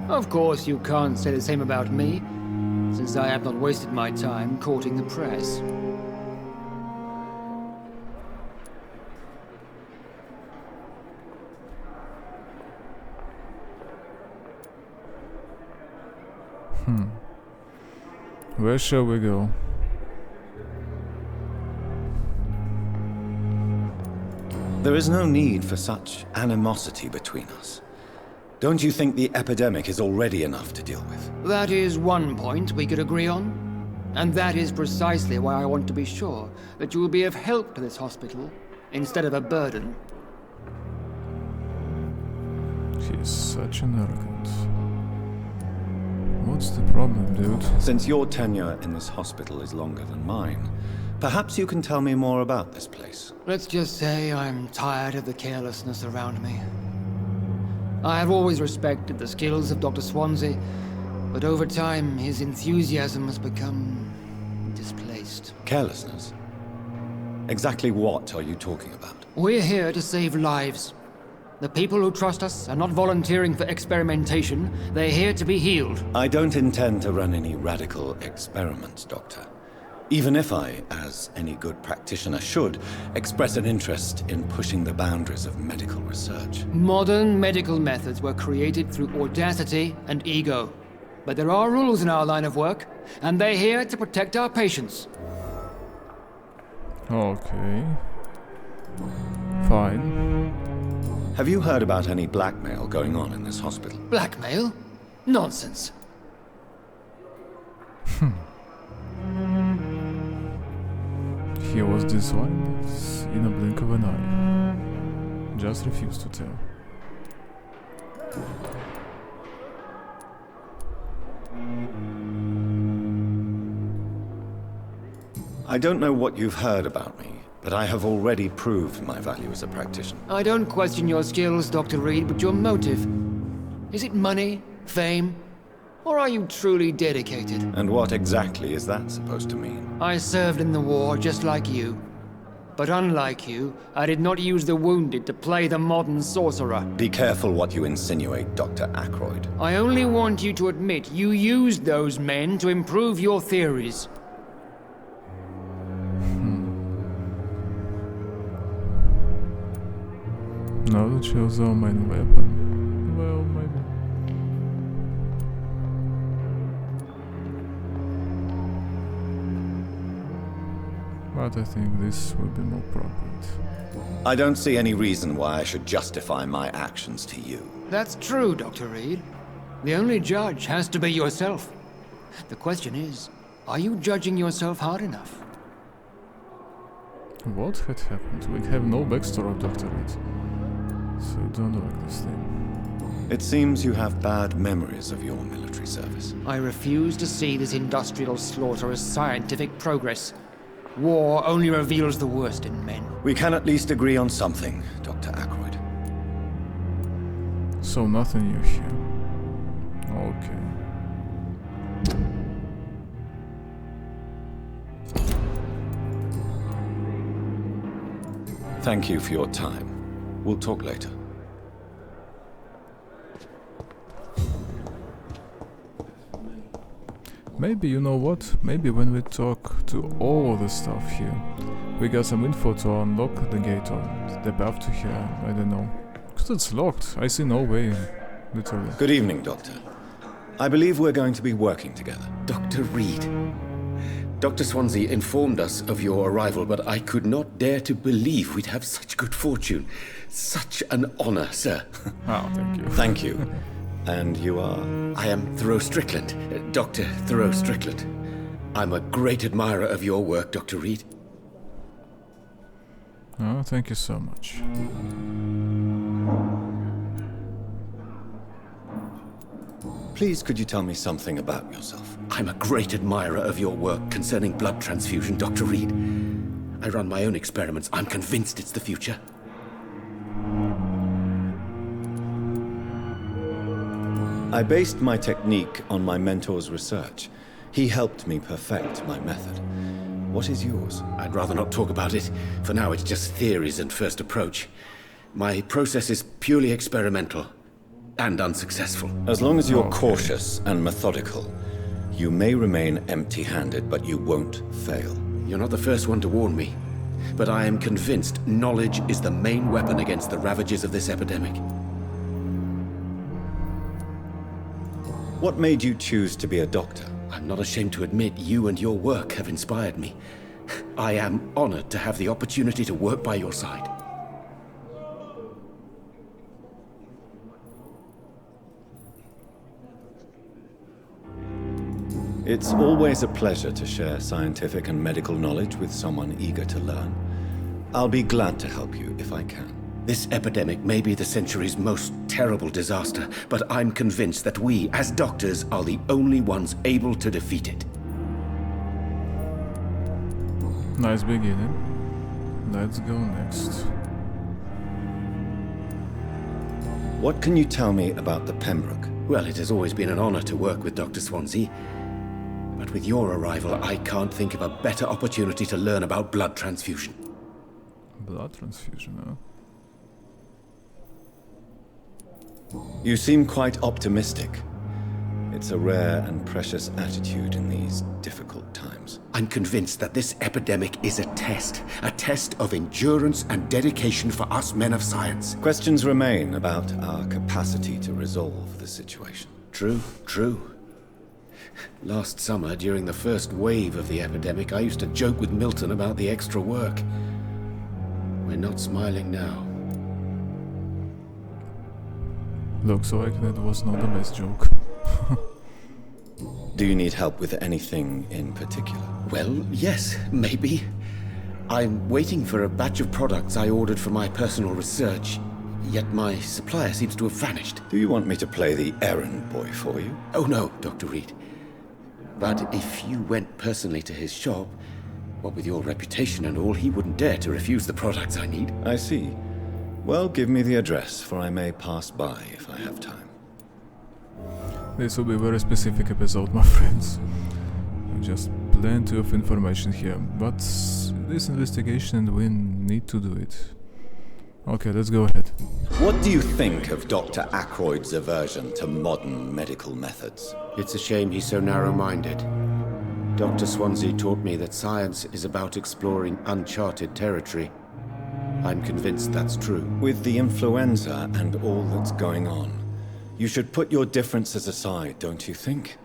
Of course, you can't say the same about me, since I have not wasted my time courting the press. Where shall we go? There is no need for such animosity between us. Don't you think the epidemic is already enough to deal with? That is one point we could agree on. And that is precisely why I want to be sure that you will be of help to this hospital, instead of a burden. He's such an arrogant. What's the problem, dude? Since your tenure in this hospital is longer than mine, perhaps you can tell me more about this place. Let's just say I'm tired of the carelessness around me. I have always respected the skills of Dr. Swansea, but over time his enthusiasm has become displaced. Carelessness? Exactly what are you talking about? We're here to save lives. The people who trust us are not volunteering for experimentation. They're here to be healed. I don't intend to run any radical experiments, Doctor. Even if I, as any good practitioner should, express an interest in pushing the boundaries of medical research. Modern medical methods were created through audacity and ego. But there are rules in our line of work, and they're here to protect our patients. Okay. Fine. Have you heard about any blackmail going on in this hospital? Blackmail? Nonsense. He was designed in a blink of an eye. Just refused to tell. I don't know what you've heard about me, but I have already proved my value as a practitioner. I don't question your skills, Dr. Reed, but your motive. Is it money, fame, Or are you truly dedicated? And what exactly is that supposed to mean? I served in the war just like you. But unlike you, I did not use the wounded to play the modern sorcerer. Be careful what you insinuate, Dr. Ackroyd. I only want you to admit you used those men to improve your theories. Knowledge was our main weapon. Well, maybe. But I think this would be more appropriate. I don't see any reason why I should justify my actions to you. That's true, Dr. Reed. The only judge has to be yourself. The question is, are you judging yourself hard enough? What had happened? We have no backstory of Dr. Reed. So I don't like this thing. It seems you have bad memories of your military service. I refuse to see this industrial slaughter as scientific progress. War only reveals the worst in men. We can at least agree on something, Dr. Ackroyd. So nothing new here. Okay. Thank you for your time. We'll talk later. Maybe, you know what? Maybe when we talk to all the stuff here, we got some info to unlock the gate or the path to here, I don't know. Because it's locked, I see no way, literally. Good evening, Doctor. I believe we're going to be working together. Dr. Reed. Dr. Swansea informed us of your arrival, but I could not dare to believe we'd have such good fortune. Such an honor, sir. Oh, thank you. Thank you. And you are? I am Thoreau Strickland, Dr. Thoreau Strickland. I'm a great admirer of your work, Dr. Reed. Oh, thank you so much. Please, could you tell me something about yourself? I'm a great admirer of your work concerning blood transfusion, Dr. Reed. I run my own experiments. I'm convinced it's the future. I based my technique on my mentor's research. He helped me perfect my method. What is yours? I'd rather not talk about it. For now, it's just theories and first approach. My process is purely experimental and unsuccessful. As long as you're cautious and methodical, you may remain empty-handed, but you won't fail. You're not the first one to warn me, but I am convinced knowledge is the main weapon against the ravages of this epidemic. What made you choose to be a doctor? I'm not ashamed to admit you and your work have inspired me. I am honored to have the opportunity to work by your side. It's always a pleasure to share scientific and medical knowledge with someone eager to learn. I'll be glad to help you if I can. This epidemic may be the century's most terrible disaster, but I'm convinced that we, as doctors, are the only ones able to defeat it. Nice beginning. Let's go next. What can you tell me about the Pembroke? Well, it has always been an honor to work with Dr. Swansea. But with your arrival, I can't think of a better opportunity to learn about blood transfusion. Blood transfusion, huh? You seem quite optimistic. It's a rare and precious attitude in these difficult times. I'm convinced that this epidemic is a test of endurance and dedication for us men of science. Questions remain about our capacity to resolve the situation. True. Last summer, during the first wave of the epidemic, I used to joke with Milton about the extra work. We're not smiling now. Looks like that was not the best joke. Do you need help with anything in particular? Well, yes, maybe. I'm waiting for a batch of products I ordered for my personal research, yet my supplier seems to have vanished. Do you want me to play the errand boy for you? Oh no, Dr. Reed. But if you went personally to his shop, what with your reputation and all, he wouldn't dare to refuse the products I need. I see. Well, give me the address, for I may pass by if I have time. This will be a very specific episode, my friends. Just plenty of information here, but this investigation and we need to do it. Okay, let's go ahead. What do you think of Dr. Ackroyd's aversion to modern medical methods? It's a shame he's so narrow-minded. Dr. Swansea taught me that science is about exploring uncharted territory. I'm convinced that's true. With the influenza and all that's going on, you should put your differences aside, don't you think?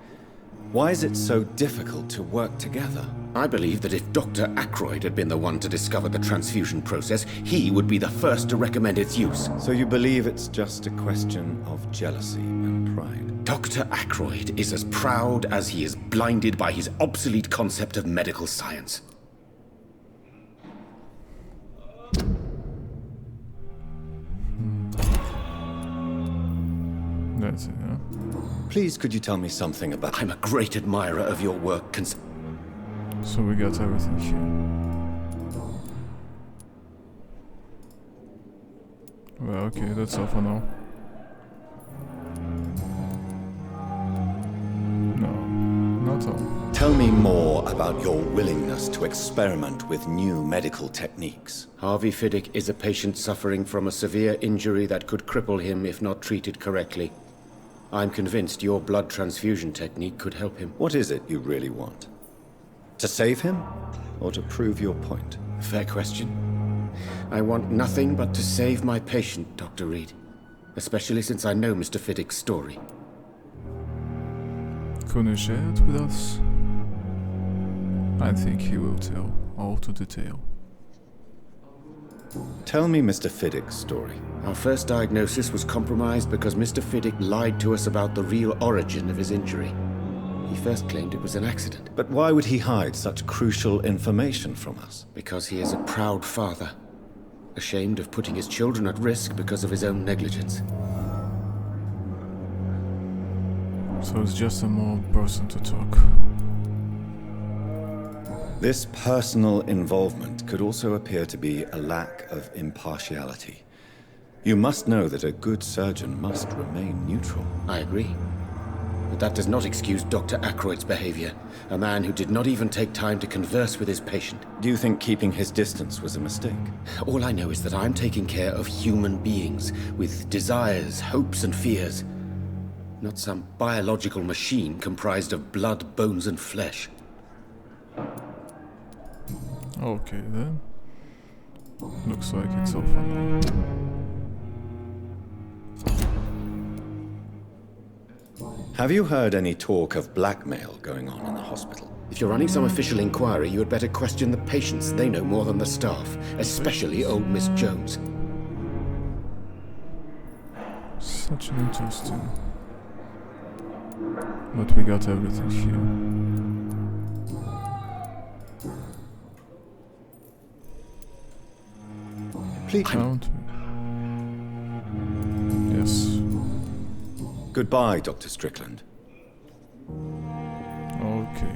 Why is it so difficult to work together? I believe that if Dr. Ackroyd had been the one to discover the transfusion process, he would be the first to recommend its use. So you believe it's just a question of jealousy and pride? Dr. Ackroyd is as proud as he is blinded by his obsolete concept of medical science. That's it, yeah? Please, could you tell me something about... I'm a great admirer of your work, So we got everything here. Well, okay, that's all for now. No, not all. Tell me more about your willingness to experiment with new medical techniques. Harvey Fiddick is a patient suffering from a severe injury that could cripple him if not treated correctly. I'm convinced your blood transfusion technique could help him. What is it you really want? To save him, or to prove your point? Fair question. I want nothing but to save my patient, Dr. Reed. Especially since I know Mr. Fiddick's story. Can you share it with us? I think he will tell all to detail. Tell me Mr. Fiddick's story. Our first diagnosis was compromised because Mr. Fiddick lied to us about the real origin of his injury. He first claimed it was an accident. But why would he hide such crucial information from us? Because he is a proud father, ashamed of putting his children at risk because of his own negligence. So it's just a more person to talk. This personal involvement could also appear to be a lack of impartiality. You must know that a good surgeon must remain neutral. I agree. But that does not excuse Dr. Ackroyd's behavior, a man who did not even take time to converse with his patient. Do you think keeping his distance was a mistake? All I know is that I'm taking care of human beings with desires, hopes, and fears. Not some biological machine comprised of blood, bones, and flesh. Okay then. Looks like it's all for now. Have you heard any talk of blackmail going on in the hospital? If you're running some official inquiry, you had better question the patients. They know more than the staff, especially old Miss Jones. Such an interesting... But we got everything here. Please count. Yes. Goodbye, Dr. Strickland. Okay.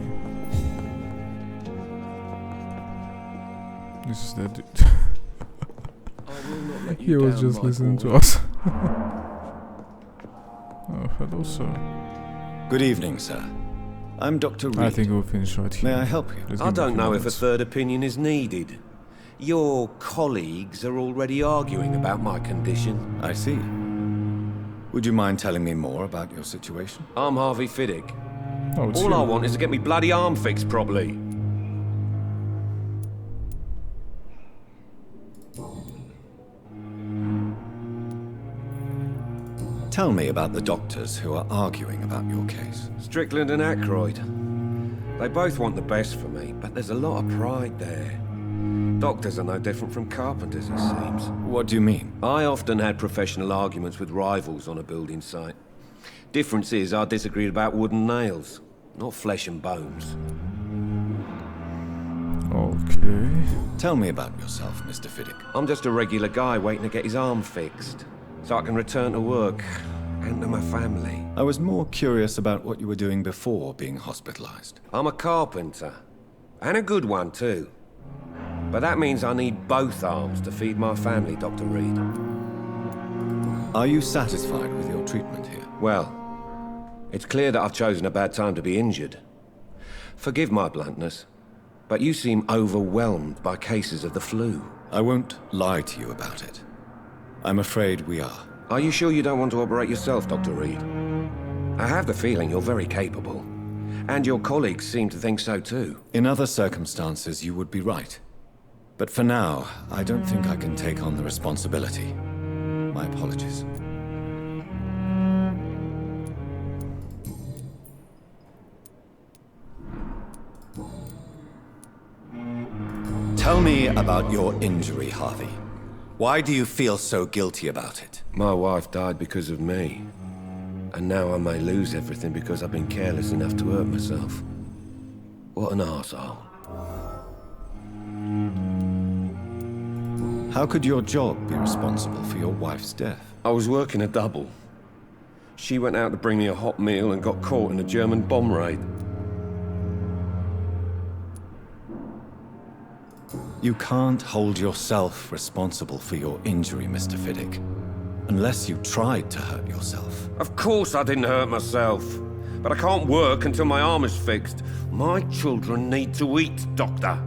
This is that dude. He was just listening to us. Oh, hello, sir. Good evening, sir. I'm Dr. Reed. I think we'll finish right here. May I help you? I don't know if a third opinion is needed. Your colleagues are already arguing about my condition. I see. Would you mind telling me more about your situation? I'm Harvey Fiddick. Oh, All I want is to get me bloody arm fixed properly. Tell me about the doctors who are arguing about your case. Strickland and Ackroyd. They both want the best for me, but there's a lot of pride there. Doctors are no different from carpenters, it seems. What do you mean? I often had professional arguments with rivals on a building site. Difference is, I disagreed about wooden nails, not flesh and bones. Okay. Tell me about yourself, Mr. Fiddick. I'm just a regular guy waiting to get his arm fixed, so I can return to work and to my family. I was more curious about what you were doing before being hospitalized. I'm a carpenter, and a good one too. But that means I need both arms to feed my family, Dr. Reed. Are you satisfied with your treatment here? Well, It's clear that I've chosen a bad time to be injured. Forgive my bluntness, but you seem overwhelmed by cases of the flu. I won't lie to you about it. I'm afraid we are. Are you sure you don't want to operate yourself, Dr. Reed? I have the feeling you're very capable. And your colleagues seem to think so too. In other circumstances, you would be right. But for now, I don't think I can take on the responsibility. My apologies. Tell me about your injury, Harvey. Why do you feel so guilty about it? My wife died because of me. And now I may lose everything because I've been careless enough to hurt myself. What an arsehole. How could your job be responsible for your wife's death? I was working a double. She went out to bring me a hot meal and got caught in a German bomb raid. You can't hold yourself responsible for your injury, Mr. Fiddick. Unless you tried to hurt yourself. Of course I didn't hurt myself. But I can't work until my arm is fixed. My children need to eat, Doctor.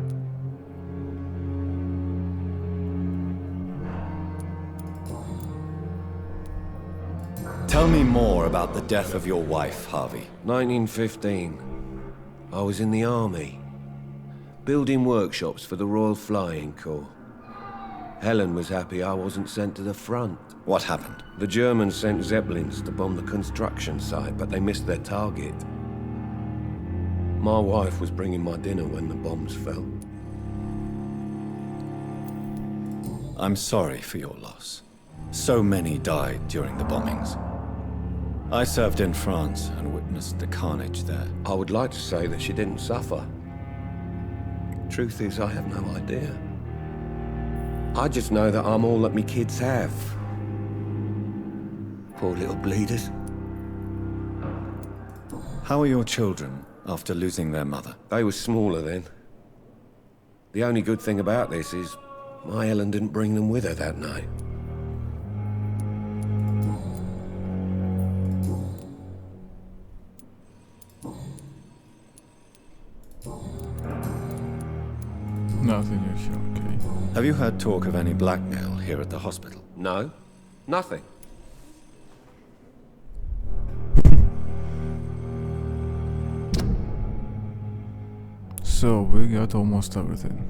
Tell me more about the death of your wife, Harvey. 1915. I was in the army. Building workshops for the Royal Flying Corps. Helen was happy I wasn't sent to the front. What happened? The Germans sent Zeppelins to bomb the construction site, but they missed their target. My wife was bringing my dinner when the bombs fell. I'm sorry for your loss. So many died during the bombings. I served in France and witnessed the carnage there. I would like to say that she didn't suffer. Truth is, I have no idea. I just know that I'm all that me kids have. Poor little bleeders. How are your children after losing their mother? They were smaller then. The only good thing about this is my Helen didn't bring them with her that night. Nothing, okay. Have you heard talk of any blackmail here at the hospital? No, nothing. So, we got almost everything.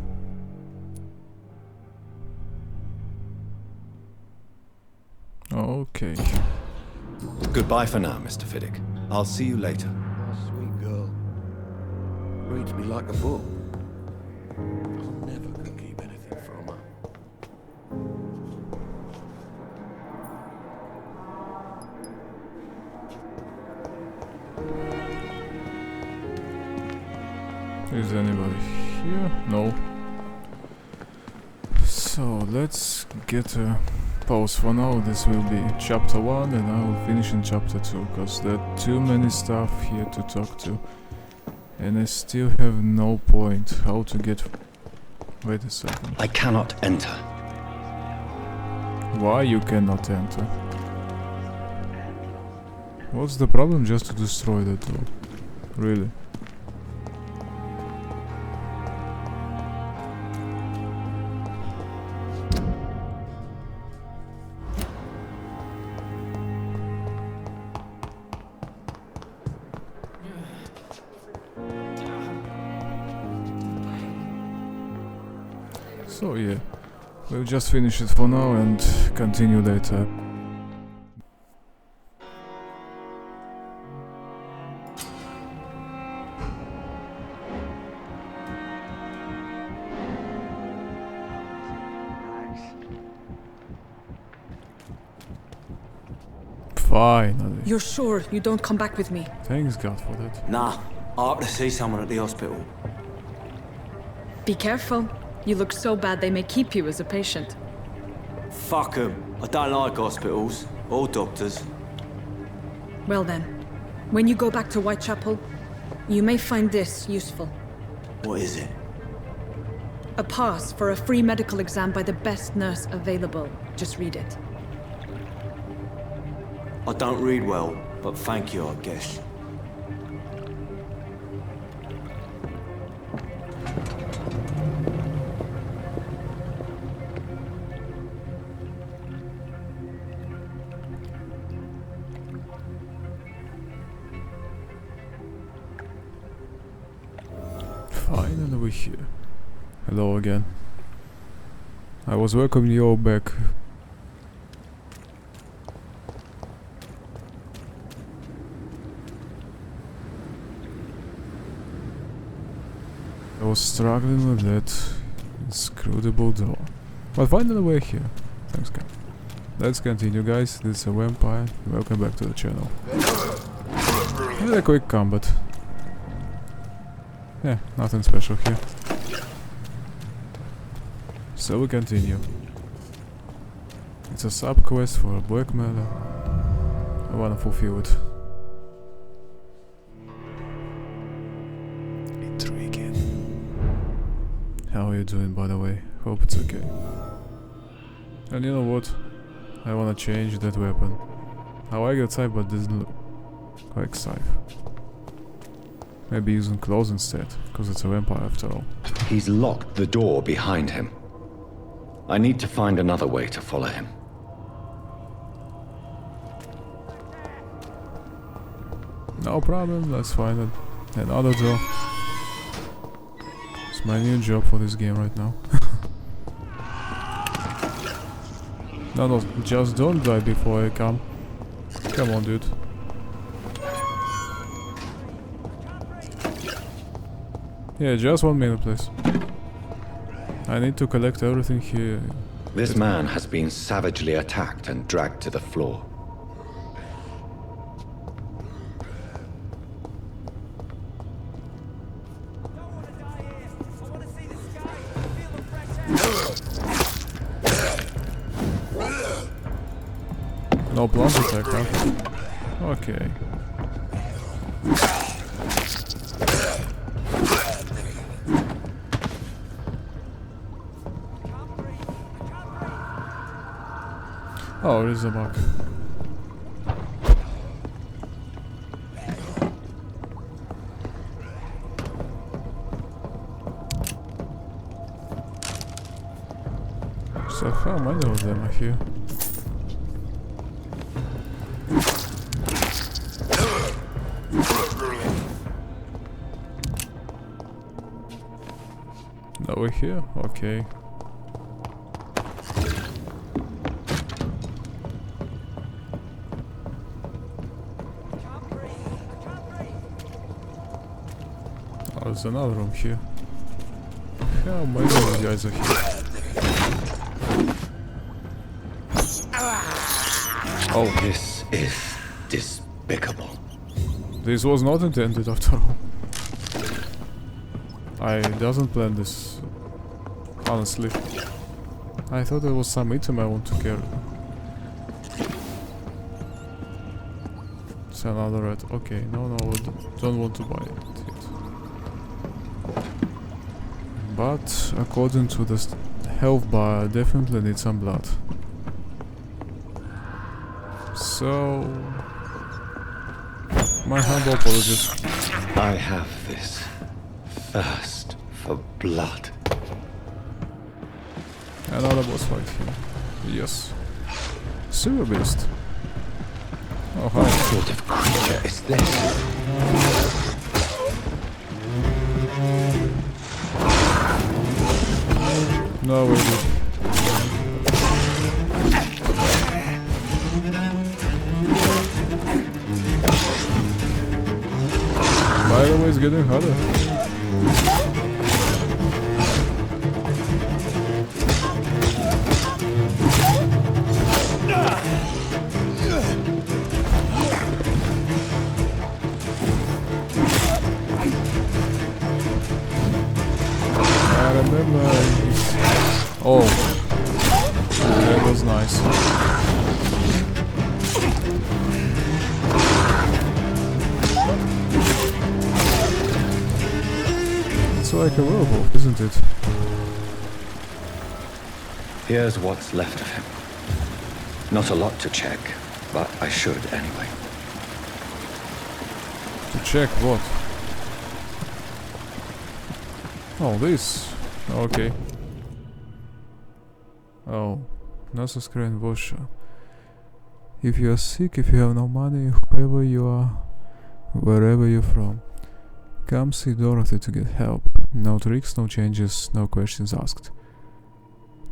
Okay. Goodbye for now, Mr. Fiddick. I'll see you later. My sweet girl. Reads me like a book. I never could keep anything from her. Is anybody here? No. So let's get a pause for now. This will be chapter 1 and I will finish in chapter 2 because there are too many stuff here to talk to. And I still have no point how to get... Wait a second. I cannot enter. Why you cannot enter? What's the problem just to destroy that door? Really? So yeah, we'll just finish it for now and continue later. Finally. You're sure you don't come back with me? Thanks God for that. Nah, I ought to see someone at the hospital. Be careful. You look so bad they may keep you as a patient. Fuck 'em. I don't like hospitals or doctors. Well then, when you go back to Whitechapel, you may find this useful. What is it? A pass for a free medical exam by the best nurse available. Just read it. I don't read well. but thank you, I guess. Finally we're here. Hello again. I was welcoming you all back. I was struggling with that inscrutable door. But finally we're here. Thanks God. Let's continue, guys. This is a Vampyr. Welcome back to the channel. Very quick combat. Yeah, nothing special here. So we continue. It's a sub-quest for a blackmailer. I wanna fulfill it. Intriguing. How are you doing, by the way? Hope it's okay. And you know what? I wanna change that weapon. I like that scythe, but doesn't look like scythe. Maybe using claws instead, because it's a vampire after all. He's locked the door behind him. I need to find another way to follow him. No problem, let's find another door. It's my new job for this game right now. No, just don't die before I come. Come on, dude. Yeah, just 1 minute, please. I need to collect everything here. This man has been savagely attacked and dragged to the floor. No plunge attack, huh? Okay. Oh, there's a bug. So how many of them are here? No, we're here? Okay. Oh, there's another room here. How many of these guys are here? Oh, this is despicable. This was not intended after all. I doesn't plan this, honestly. I thought there was some item I want to carry. It's another red. Okay, no, don't want to buy it yet. But according to the health bar, I definitely need some blood. So, my humble apologies. I have this thirst for blood. Another boss fight here. Yes. Sewer beast. Oh, hi. What sort of creature is this? No, we're good. By the way, it's getting harder. I remember. Oh, that was nice. It's like a werewolf, isn't it? Here's what's left of him. Not a lot to check, but I should anyway. check what? Oh, this. Okay. Oh, nurse's crane washer. If you are sick, if you have no money, whoever you are, wherever you're from, come see Dorothy to get help. No tricks, no changes, no questions asked.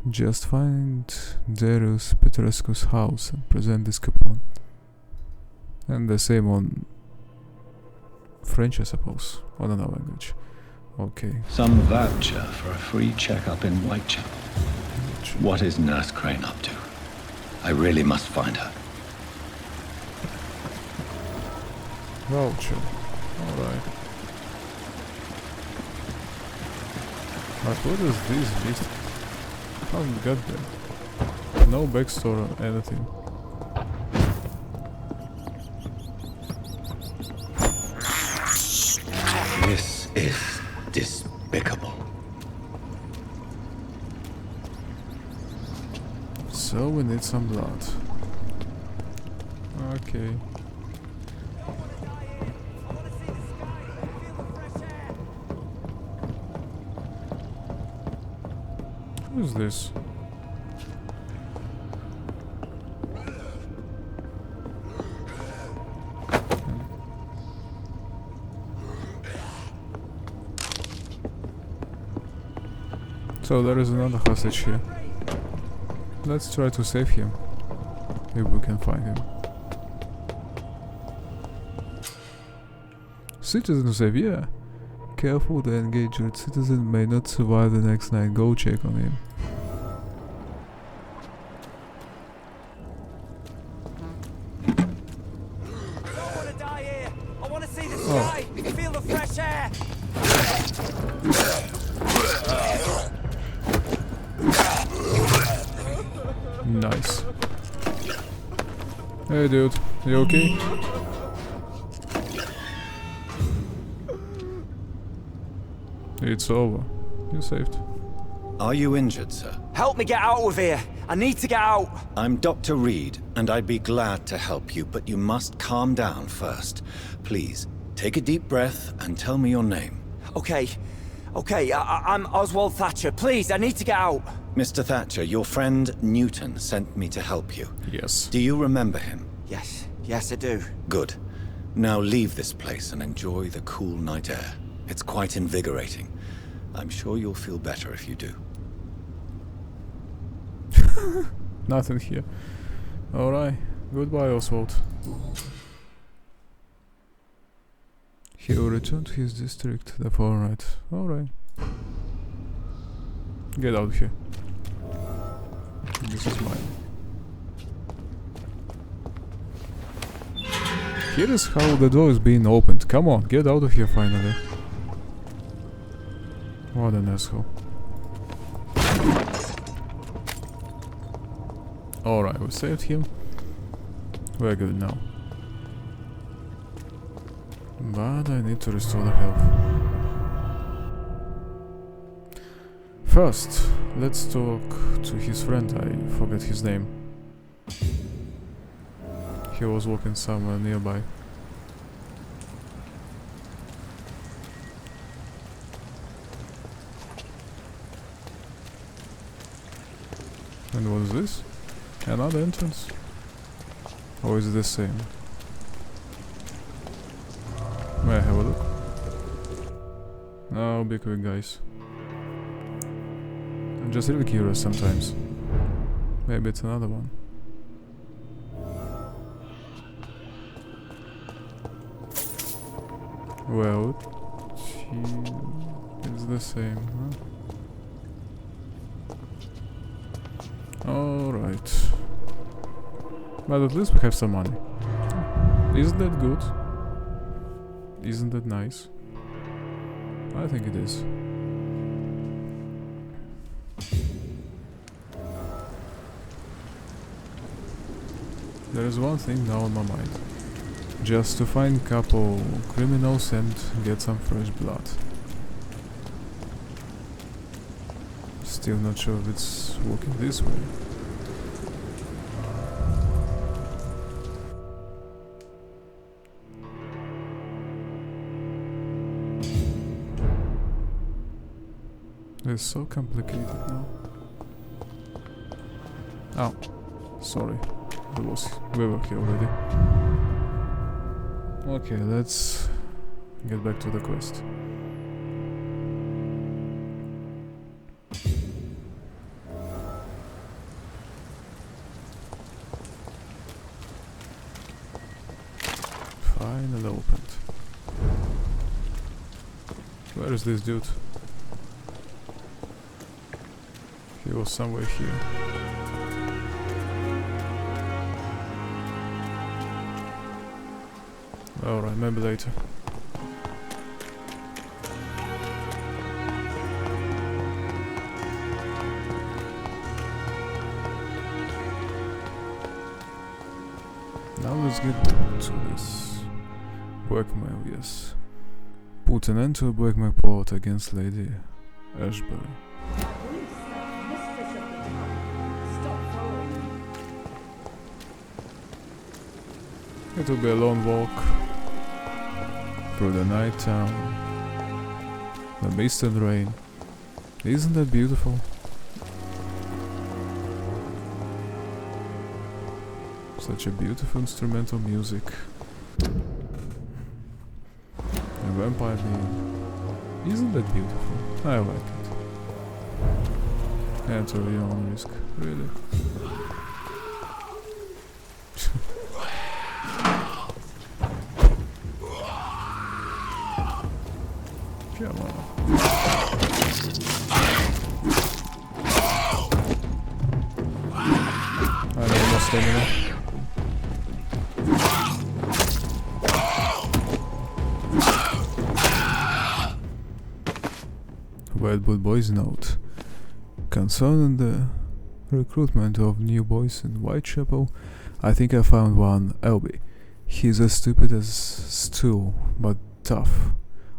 Just find Darius Petrescu's house and present this coupon. And the same on French, I suppose, or another language. Okay. Some voucher for a free checkup in Whitechapel. What is Nurse Crane up to? I really must find her. Voucher. Alright. But what is this list? How did it get there? No backstory or anything. This is despicable. So we need some blood. Okay. Who is this? So there is another hostage here. Let's try to save him, if we can find him. Citizen Xavier! Careful, the engaged citizen may not survive the next night. Go check on him. I don't want to die here. I want to see the sky, feel the fresh air. Nice. Hey dude, you okay? It's over. You're saved. Are you injured, sir? Help me get out of here. I need to get out. I'm Dr. Reed, and I'd be glad to help you, but you must calm down first. Please, take a deep breath and tell me your name. Okay. I'm Oswald Thatcher. Please, I need to get out. Mr. Thatcher, your friend Newton sent me to help you. Yes. Do you remember him? Yes, I do. Good. Now leave this place and enjoy the cool night air. It's quite invigorating. I'm sure you'll feel better if you do. Nothing here. Alright. Goodbye, Oswald. He will return to his district the following night. Alright. Get out of here. This is mine. Here is how the door is being opened. Come on, get out of here finally. What an asshole. Alright, we saved him. We're good now. But I need to restore the health. First, let's talk to his friend. I forget his name. He was walking somewhere nearby. And what is this? Another entrance? Or is it the same? May I have a look? No, be quick, guys. I'm just really curious sometimes. Maybe it's another one. Well, it's the same, huh? Alright. But at least we have some money. Isn't that good? Isn't that nice? I think it is. There is one thing now on my mind. Just to find couple criminals and get some fresh blood. Still not sure if it's working this way. It's so complicated now. Oh, sorry. We were here already. Okay, let's get back to the quest. Finally opened. Where is this dude? He was somewhere here. Alright, maybe later. Now let's get to this blackmail, yes. Put an end to a blackmail plot against Lady Ashbury. It will be a long walk through the night town, the mist and rain. Isn't that beautiful? Such a beautiful instrumental music. A vampire being. Isn't that beautiful? I like it. Enter your own risk, really. Come on. I need more stamina. Wildwood Boys note. Concerning the recruitment of new boys in Whitechapel, I think I found one, Elby. He's as stupid as stool, but tough.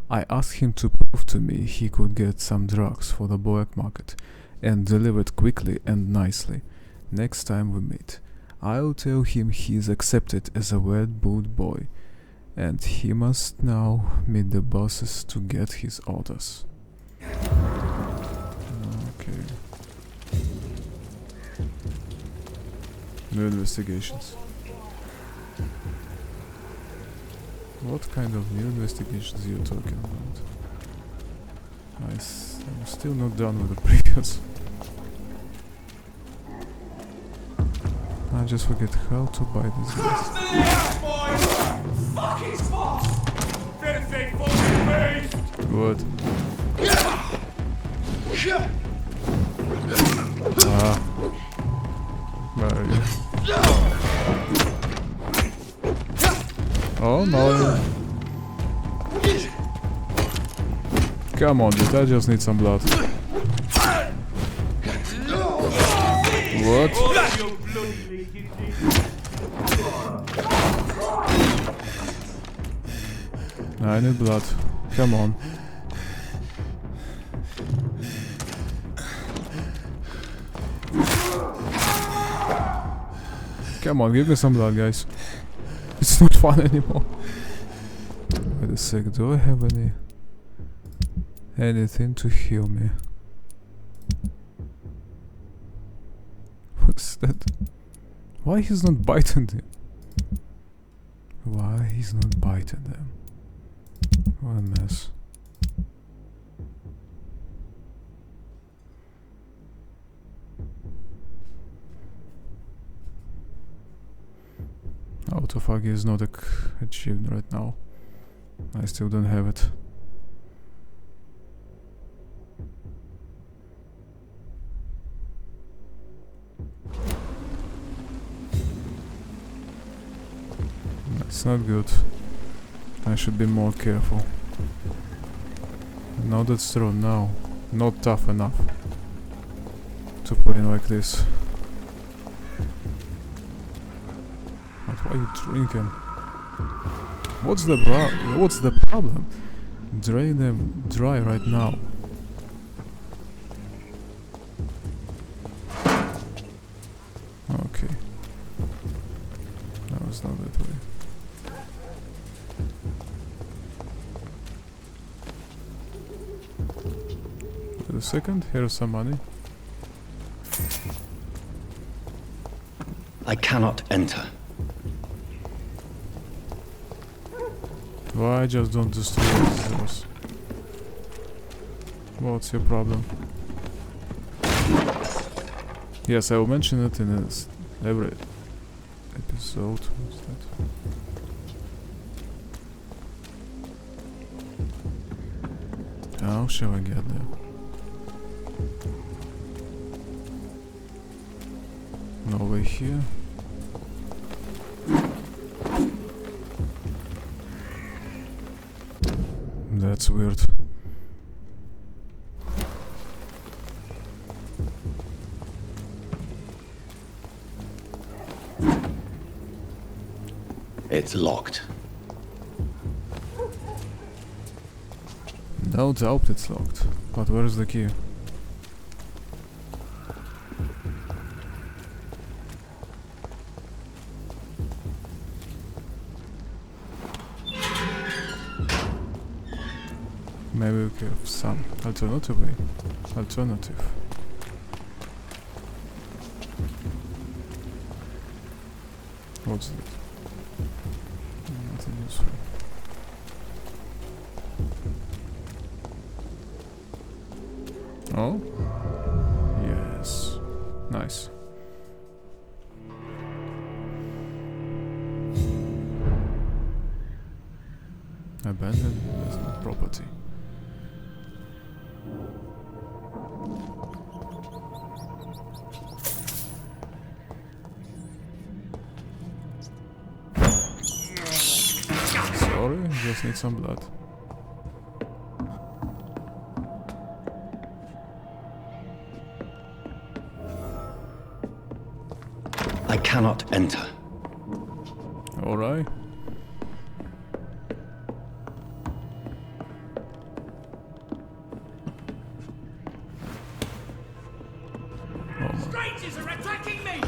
I asked him to prove to me he could get some drugs for the black market and deliver it quickly and nicely. Next time we meet, I'll tell him he's accepted as a Wildwood boy, and he must now meet the bosses to get his orders. Okay. New investigations. What kind of new investigations are you talking about? I'm still not done with the previous. I just forget how to buy this guys. Good. Where are you? Oh no. Come on, dude, I just need some blood. What? I need blood. Come on. Come on, give me some blood, guys. It's not fun anymore. Wait a sec, do I have anything to heal me? What's that? Why he's not biting them? Why he's not biting them? What a mess. Autophagy is not achieved right now. I still don't have it. That's not good. I should be more careful. No, that's true. No, not tough enough to play like this. But why are you drinking? What's the problem? Drain them dry right now. Okay. That was not that way. Wait a a second, here's some money. I cannot enter. Why just don't destroy these doors? What's your problem? Yes, I will mention it in every episode. What's that? How shall I get there? No way here. That's weird. It's locked. No doubt it's locked. But where's the key? Maybe we could have some alternative way. Alternative. What's that? Nothing useful. Oh? Yes. Nice. Abandoned investment property. Sorry, just need some blood. I cannot enter. Alright. Strangers are attacking me!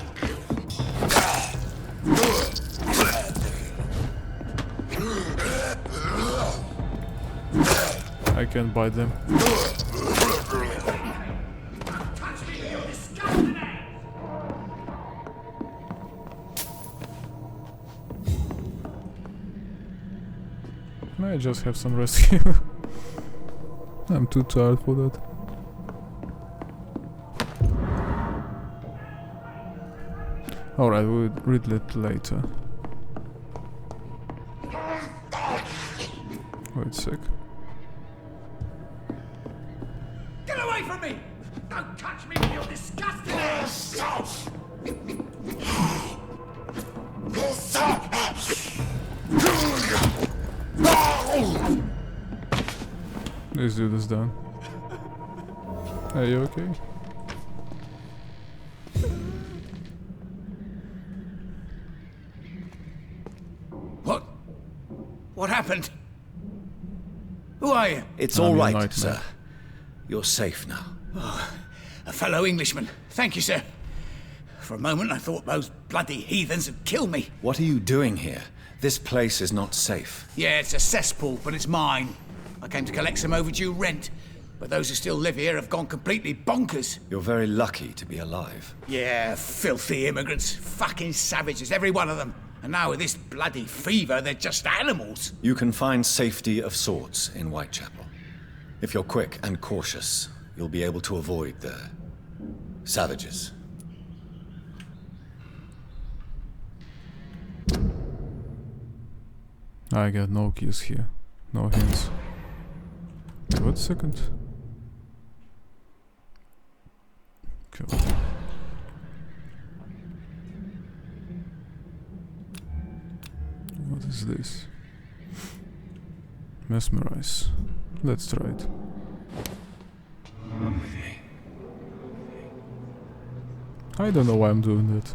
I can bite them. May I just have some rest here? I'm too tired for that. Alright, we'll read it later. Wait a sec. Get away from me! Don't touch me with your disgusting hands! This dude is done. Are you okay? What happened? Who are you? It's all right, sir. You're safe now. Oh, a fellow Englishman. Thank you, sir. For a moment, I thought those bloody heathens had killed me. What are you doing here? This place is not safe. Yeah, it's a cesspool, but it's mine. I came to collect some overdue rent, but those who still live here have gone completely bonkers. You're very lucky to be alive. Yeah, filthy immigrants. Fucking savages, every one of them. And now with this bloody fever, they're just animals. You can find safety of sorts in Whitechapel. If you're quick and cautious, you'll be able to avoid the savages. I got no keys here. No hints. Wait a second. Cool. What is this? Mesmerize. Let's try it. I don't know why I'm doing that.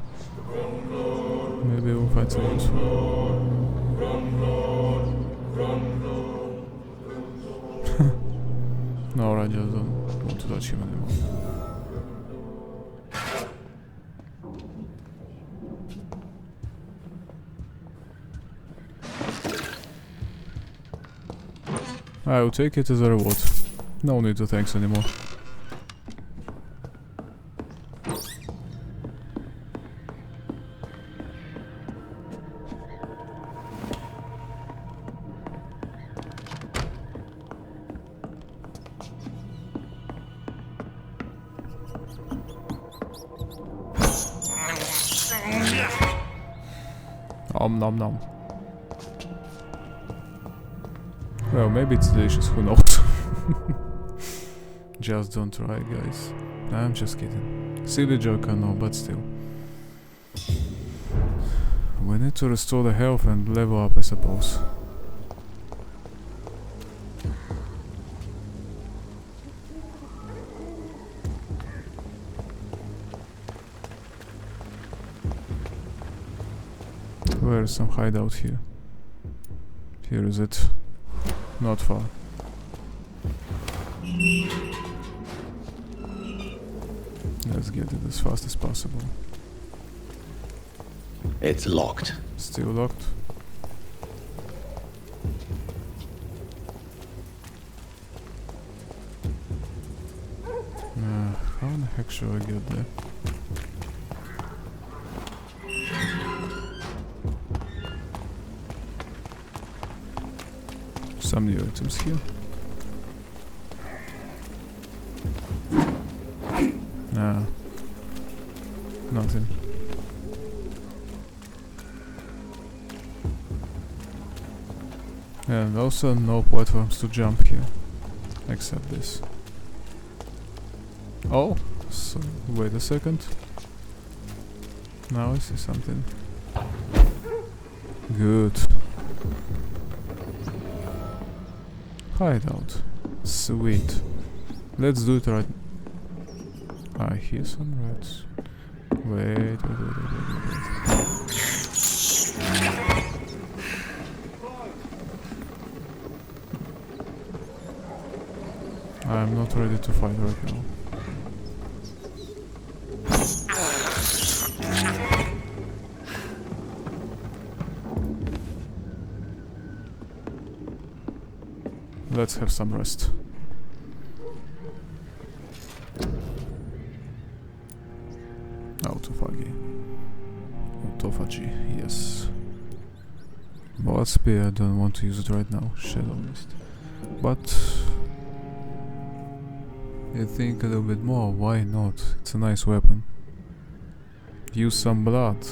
Maybe we'll find some useful. No, I just don't want to touch him anymore. I will take it as a reward. No need to thanks anymore. Nom nom nom. Well, maybe it's delicious, who knows? Just don't try, guys. I'm just kidding. Silly joke, I know, but still. We need to restore the health and level up, I suppose. Where is some hideout here? Here is it. Not far. Let's get it as fast as possible. It's locked. Still locked. How the heck should I get there? Some new items here. Nah. Nothing. And also no platforms to jump here. Except this. Oh, so wait a second. Now I see something. Good. Hideout. Sweet. Let's do it right. I hear some rats. Wait. I'm not ready to fight right now. Let's have some rest. Autophagy, yes. Blood spear, I don't want to use it right now. Shadow mist. But I think a little bit more, why not? It's a nice weapon. Use some blood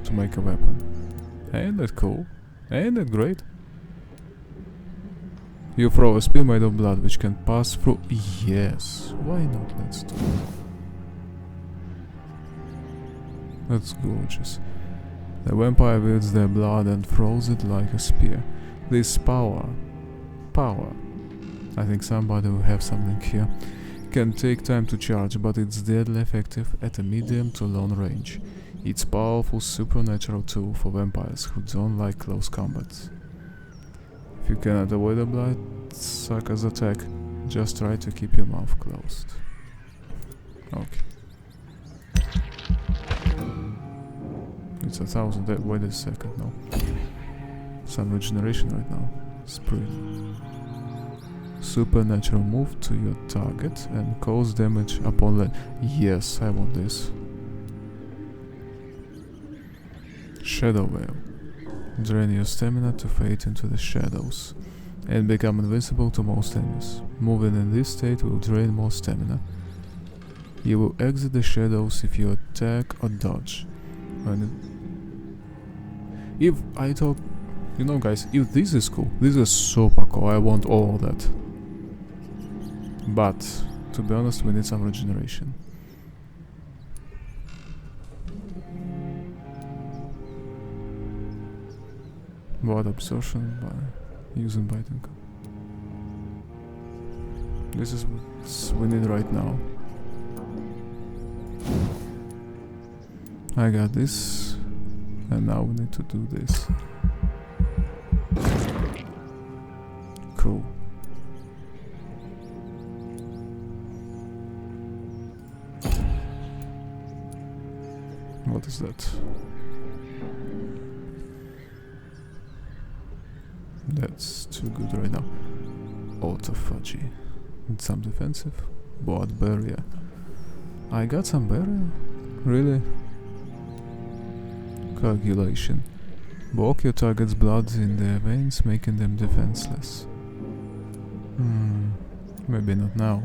to make a weapon. Ain't that cool? Ain't that great? You throw a spear made of blood which can pass through. Yes, why not? Let's do it. That's gorgeous. The vampire wields their blood and throws it like a spear. This power, I think somebody will have something here, can take time to charge, but it's deadly effective at a medium to long range. It's powerful supernatural tool for vampires who don't like close combat. If you cannot avoid a bloodsucker's attack, just try to keep your mouth closed. Okay. It's 1,000. Wait a second, no. Some regeneration right now. Sprint. Supernatural move to your target and cause damage upon land. Yes, I want this. Shadow Veil. Drain your stamina to fade into the shadows and become invincible to most enemies. Moving in this state will drain more stamina. You will exit the shadows if you attack or dodge. If I talk, you know, guys, if this is cool, this is super cool, I want all of that. But, to be honest, we need some regeneration. Blood absorption by using biting. This is what we need right now. I got this, and now we need to do this. Cool. What is that? That's too good right now. Autophagy. It's some defensive. Blood barrier. I got some barrier? Really? Coagulation. Block your target's blood in their veins, making them defenseless. Maybe not now.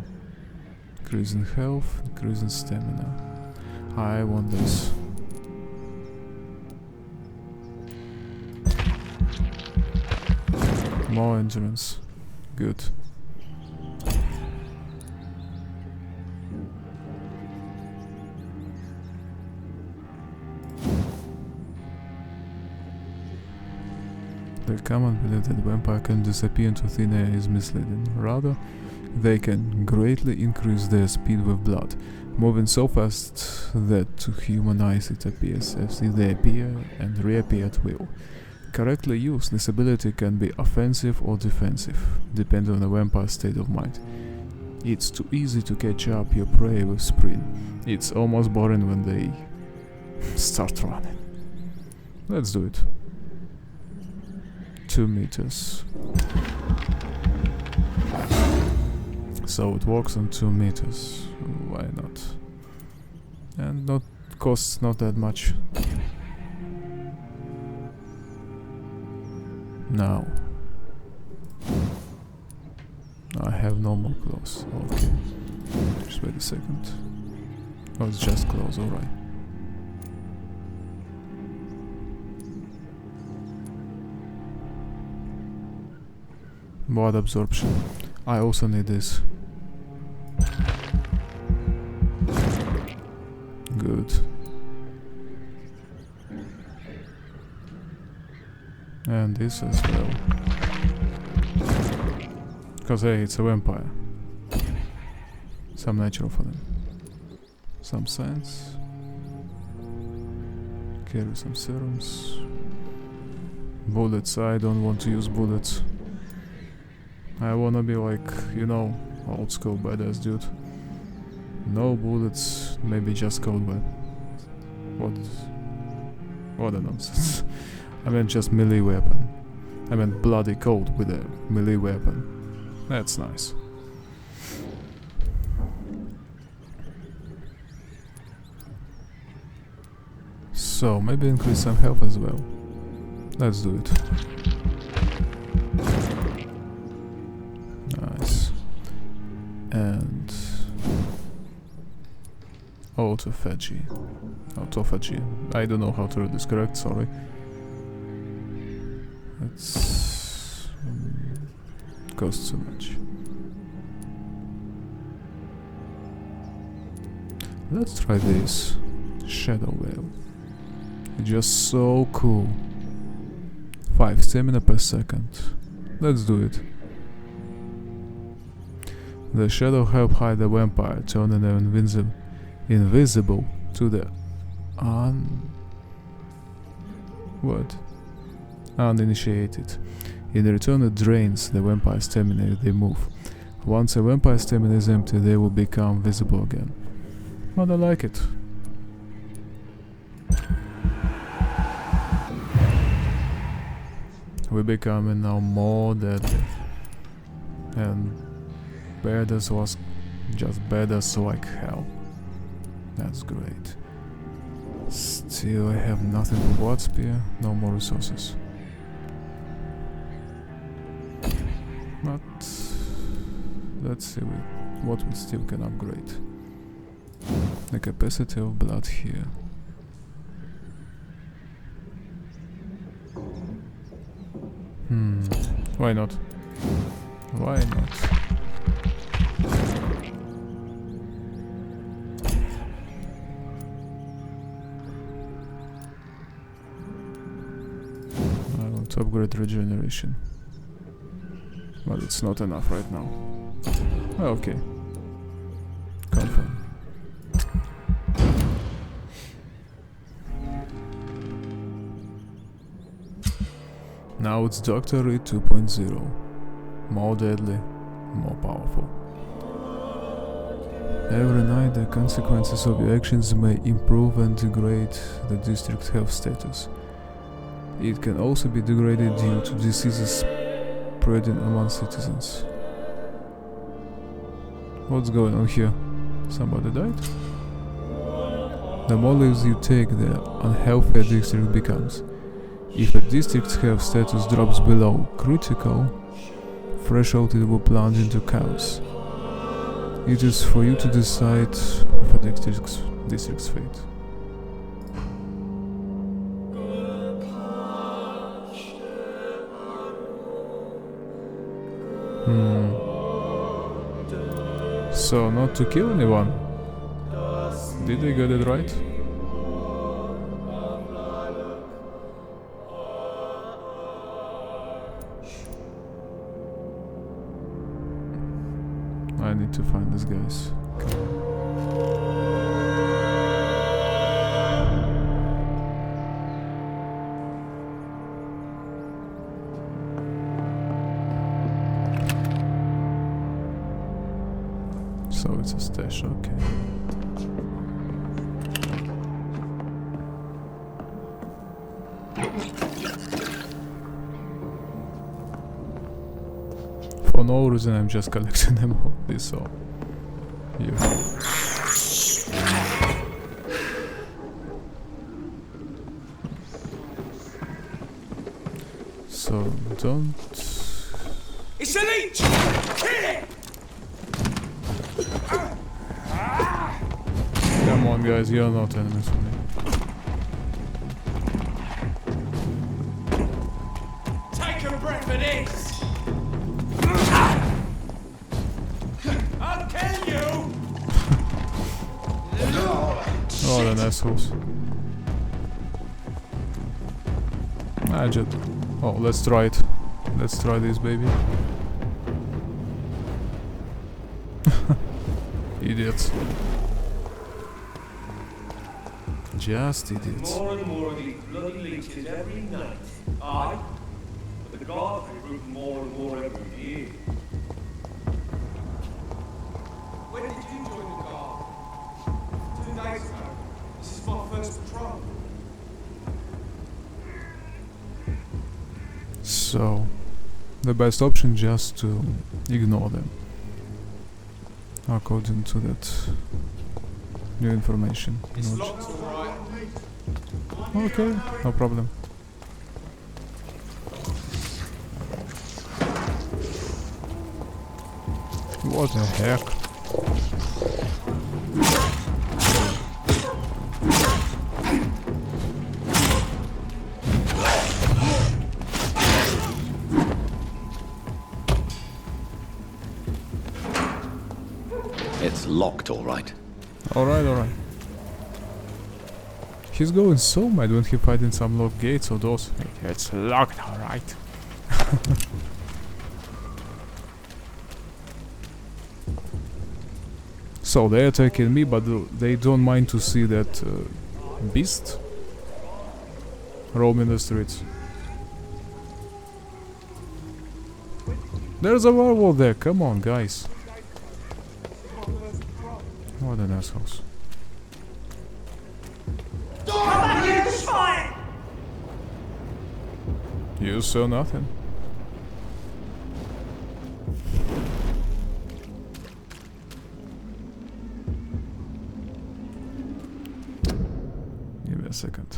Increasing health, increasing stamina. I want this. More endurance. Good. The common belief that vampire can disappear into thin air is misleading. Rather, they can greatly increase their speed with blood, moving so fast that to human eyes it appears as if they appear and reappear at will. Correctly used, this ability can be offensive or defensive, depending on the vampire's state of mind. It's too easy to catch up your prey with sprint. It's almost boring when they start running. Let's do it. 2 meters. So it works on 2 meters. Why not? And not costs not that much. Now I have no more clothes. Okay. Just wait a second. Oh, it's just clothes, alright. Blood absorption. I also need this. Good. And this as well. Because hey, it's a vampire. Some natural for them. Some science. Carry some serums. Bullets. I don't want to use bullets. I wanna be like, you know, old school badass dude. No bullets, maybe just cold blood. What a nonsense. I meant just melee weapon. I meant bloody cold with a melee weapon. That's nice. So, maybe increase some health as well. Let's do it. Nice. And autophagy. Autophagy. I don't know how to read this correct, sorry. It's costs too much. Let's try this. Shadow Veil. It's just so cool. 5 stamina per second. Let's do it. The shadow help hide the vampire, turning them invisible to the uninitiated. In return, it drains the vampire stamina if they move. Once a vampire stamina is empty, they will become visible again. But I like it. We're becoming now more deadly. And badass was just badass like hell. That's great. Still, I have nothing for blood spear, no more resources. But let's see what we still can upgrade. The capacity of blood here. Why not? Why not? I want to upgrade regeneration. But it's not enough right now. Okay. Confirm. Now it's Dr. Reed 2.0. More deadly, more powerful. Every night the consequences of your actions may improve and degrade the district health status. It can also be degraded due to diseases spreading among citizens. What's going on here? Somebody died? The more lives you take, the unhealthier district becomes. If a district's health status drops below critical threshold, it will plunge into chaos. It is for you to decide of a district's fate. So, not to kill anyone. Did I get it right? I need to find these guys. So it's a stash, okay. For no reason I'm just collecting them all. This all. Here. So don't. It's a leech! Kill it! Come on, guys, you're not enemies for me. Take a breath of this! I'll kill you! Oh, the assholes. I just. Oh, let's try it. Let's try this, baby. Idiots. Just idiots. More and more of these bloody leeches every night. Aye, but the guards recruit more and more every year. When did you join the guard? 2 days ago. This is my first patrol. So, the best option just to ignore them, according to that new information. It's locked, all right. Okay, no problem. What the heck? It's locked, all right. Alright, alright. He's going so mad when he fighting some locked gates or doors. It's locked, alright. So they're attacking me, but they don't mind to see that beast roaming the streets. There's a werewolf there, come on guys. What an assholes. You saw nothing. Give me a second.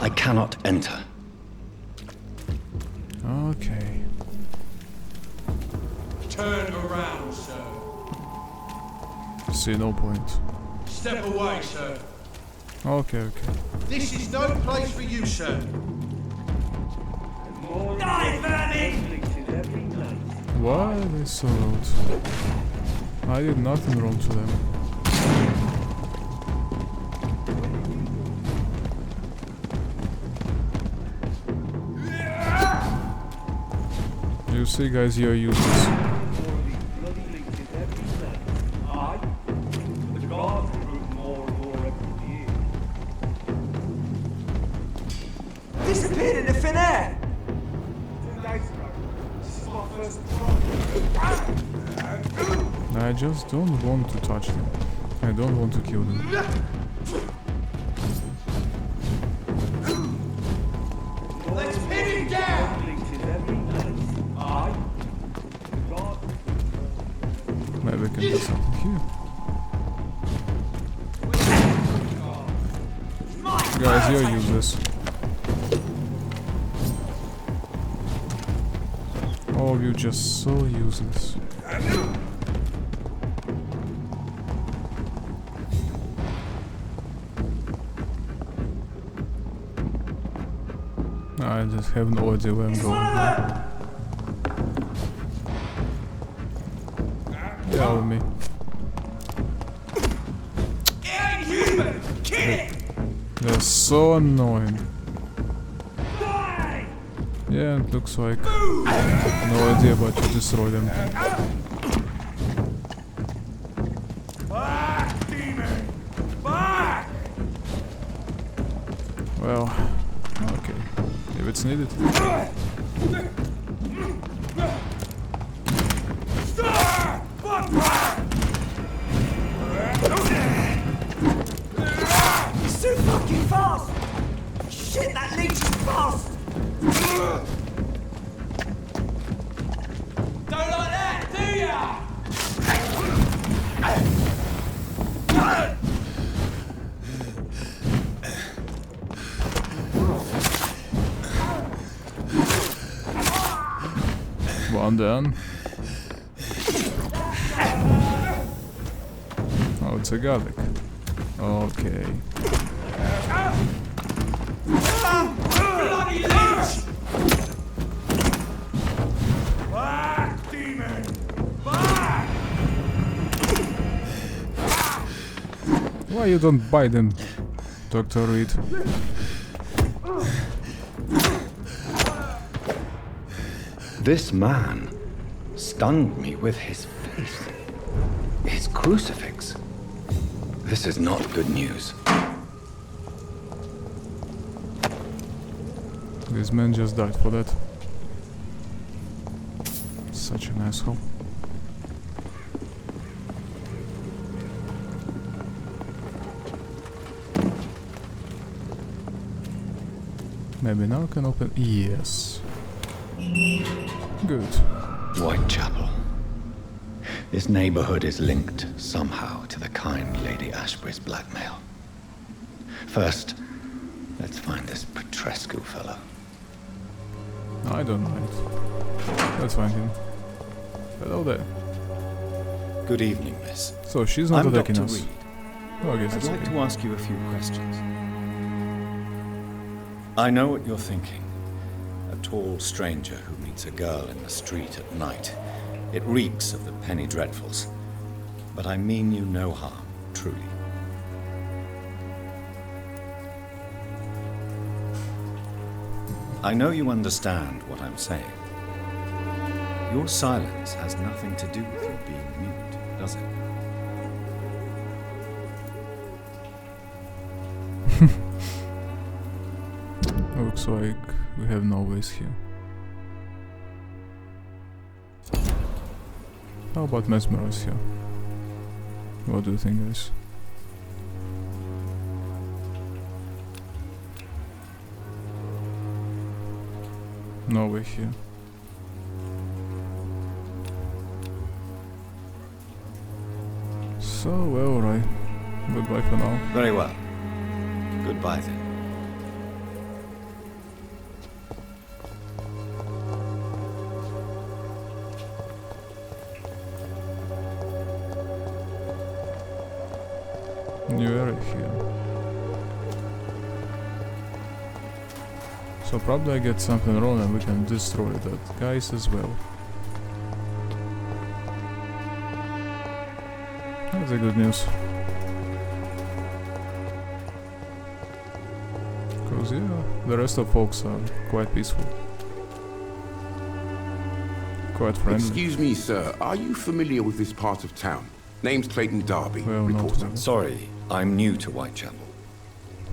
I cannot enter. Okay. Turn around, sir. See no point. Step away, sir. Okay, okay. This is no place for you, sir. Die, vermin! Why are they so rude? I did nothing wrong to them. You see, guys, you're useless. Disappeared in the thin air! 2 days ago. This is my first patrol. I just don't want to touch them. I don't want to kill them. Let's pin him down! Maybe we can do something here. Guys, you're useless. All of you just so useless. I just have no idea where I'm going. Tell me. They're so annoying. Yeah, it looks like no idea but to destroy them. Well, okay, if it's needed. He's too fucking fast! Shit, that leech is fast! Don't like that, do ya? One down. Oh, it's a gothic. Okay. Bloody leech! Back, demon! Back! Why you don't bite them, Dr. Reed? This man stunned me with his face. His crucifix. This is not good news. This man just died for that. Such an asshole. Maybe now I can open. Yes. Good. Whitechapel. This neighborhood is linked somehow to the kind Lady Ashbury's blackmail. First, let's find this Petrescu fellow. I don't mind. Let's find him. Hello there. Good evening, miss. So she's not I'm attacking Dr. us. Reed. Oh, I guess I'd it's like okay. to ask you a few questions. I know what you're thinking. A tall stranger who meets a girl in the street at night. It reeks of the penny dreadfuls. But I mean you no harm, truly. I know you understand what I'm saying. Your silence has nothing to do with your being mute, does it? Looks like we have no ways here. How about mesmerize here? What do you think, guys? No way here. So, well, right. Goodbye for now. Very well. Goodbye then. New area here. So probably I get something wrong and we can destroy that guys as well. That's a good news. Cause yeah, the rest of folks are quite peaceful. Quite friendly. Excuse me, sir. Are you familiar with this part of town? Name's Clayton Darby, reporter. Sorry, I'm new to Whitechapel.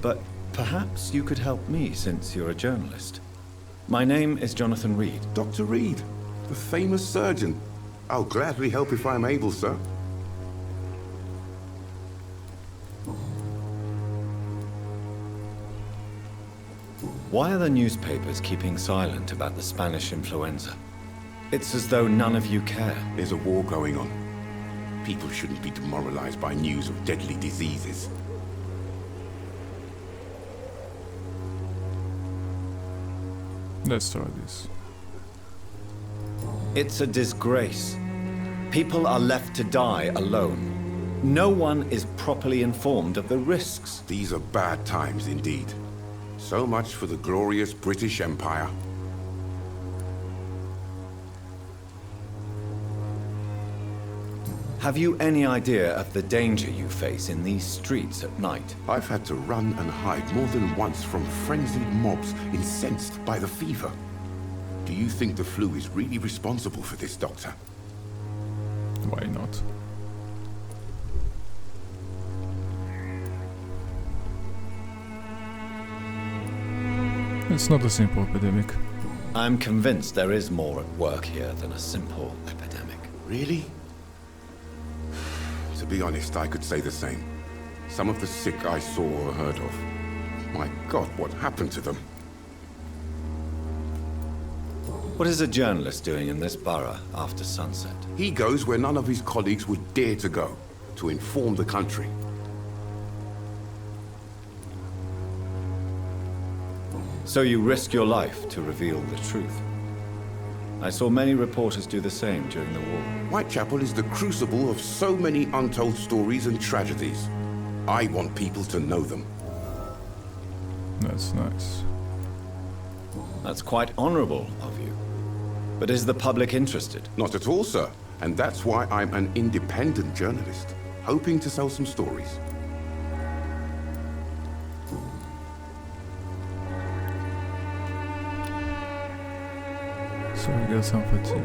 But perhaps you could help me since you're a journalist. My name is Jonathan Reed. Dr. Reed, the famous surgeon. I'll gladly help if I'm able, sir. Why are the newspapers keeping silent about the Spanish influenza? It's as though none of you care. There's a war going on. People shouldn't be demoralized by news of deadly diseases. Let's try this. It's a disgrace. People are left to die alone. No one is properly informed of the risks. These are bad times indeed. So much for the glorious British Empire. Have you any idea of the danger you face in these streets at night? I've had to run and hide more than once from frenzied mobs incensed by the fever. Do you think the flu is really responsible for this, Doctor? Why not? It's not a simple epidemic. I'm convinced there is more at work here than a simple epidemic. Really? To be honest, I could say the same. Some of the sick I saw or heard of. My God, what happened to them? What is a journalist doing in this borough after sunset? He goes where none of his colleagues would dare to go, to inform the country. So you risk your life to reveal the truth. I saw many reporters do the same during the war. Whitechapel is the crucible of so many untold stories and tragedies. I want people to know them. That's nice. That's quite honorable of you. But is the public interested? Not at all, sir. And that's why I'm an independent journalist, hoping to sell some stories. So we got some fatigue.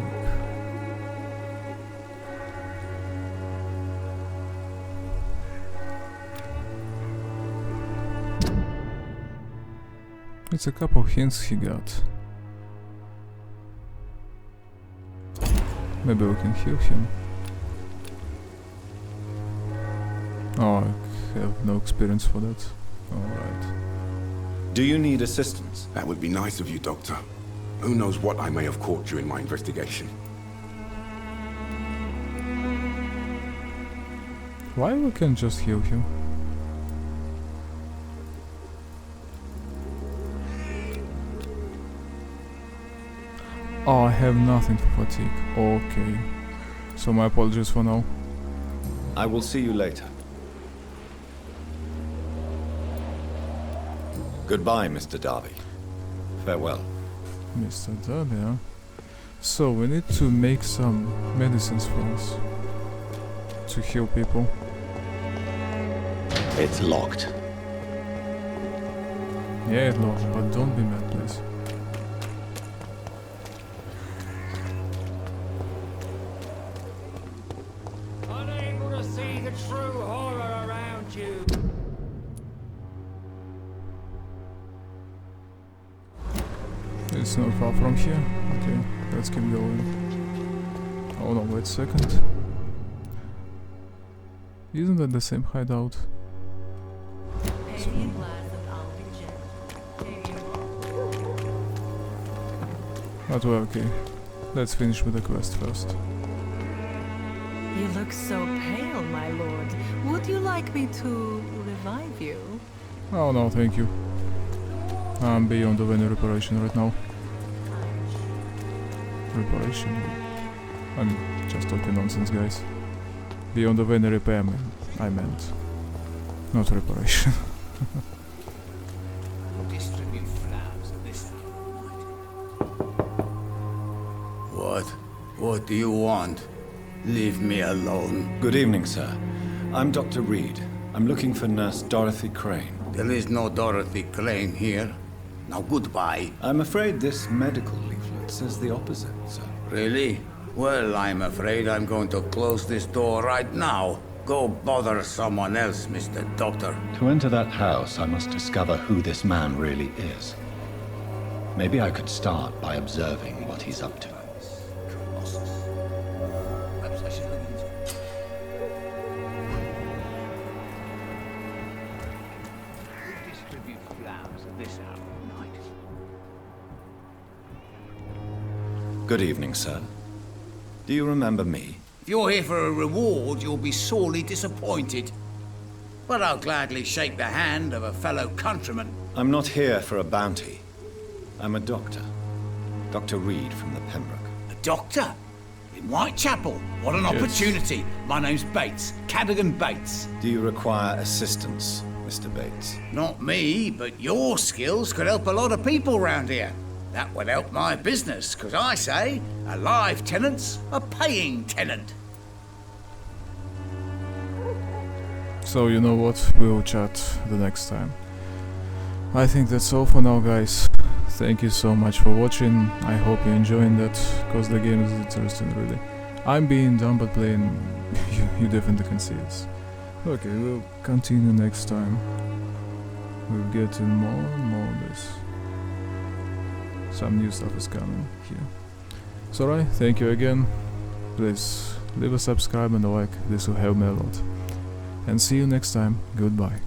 It's a couple hints he got. Maybe we can heal him. Oh, I have no experience for that. Alright. Do you need assistance? That would be nice of you, Doctor. Who knows what I may have caught during my investigation. Why we can't just heal him? Oh, I have nothing for fatigue. Okay. So my apologies for now. I will see you later. Goodbye, Mr. Darby. Farewell. Mr. Darby, huh? So we need to make some medicines for us. To heal people. It's locked. Yeah, it's locked, but don't be mad, please. Unable to see the true horror around you. It's not far from here. Okay, let's keep going. Oh no, wait a second. Isn't that the same hideout? But we're okay. Let's finish with the quest first. You look so pale, my lord. Would you like me to revive you? Oh no, thank you. I'm beyond of any reparation right now. Reparation? I'm just talking nonsense, guys. Beyond of any repairment, I meant. Not reparation. Distribute flowers at this What? What do you want? Leave me alone. Good evening, sir. I'm Dr. Reed. I'm looking for Nurse Dorothy Crane. There is no Dorothy Crane here. Now goodbye. I'm afraid this medical leaflet says the opposite, sir. Really? Well, I'm afraid I'm going to close this door right now. Go bother someone else, Mr. Doctor. To enter that house, I must discover who this man really is. Maybe I could start by observing what he's up to. Good evening, sir. Do you remember me? If you're here for a reward, you'll be sorely disappointed. But I'll gladly shake the hand of a fellow countryman. I'm not here for a bounty. I'm a doctor. Dr. Reed from the Pembroke. A doctor? In Whitechapel? What an opportunity. My name's Bates. Cadogan Bates. Do you require assistance Mr. Bates. Not me, but your skills could help a lot of people round here. That would help my business, because I say a live tenant's a paying tenant. So you know what, we'll chat the next time. I think that's all for now, guys. Thank you so much for watching. I hope you're enjoying that, because the game is interesting, really. I'm being dumb, but playing, you definitely can see it. Okay, we'll continue next time. We'll get in more and more of this. Some new stuff is coming here. So right, thank you again. Please leave a subscribe and a like, this will help me a lot. And see you next time, goodbye.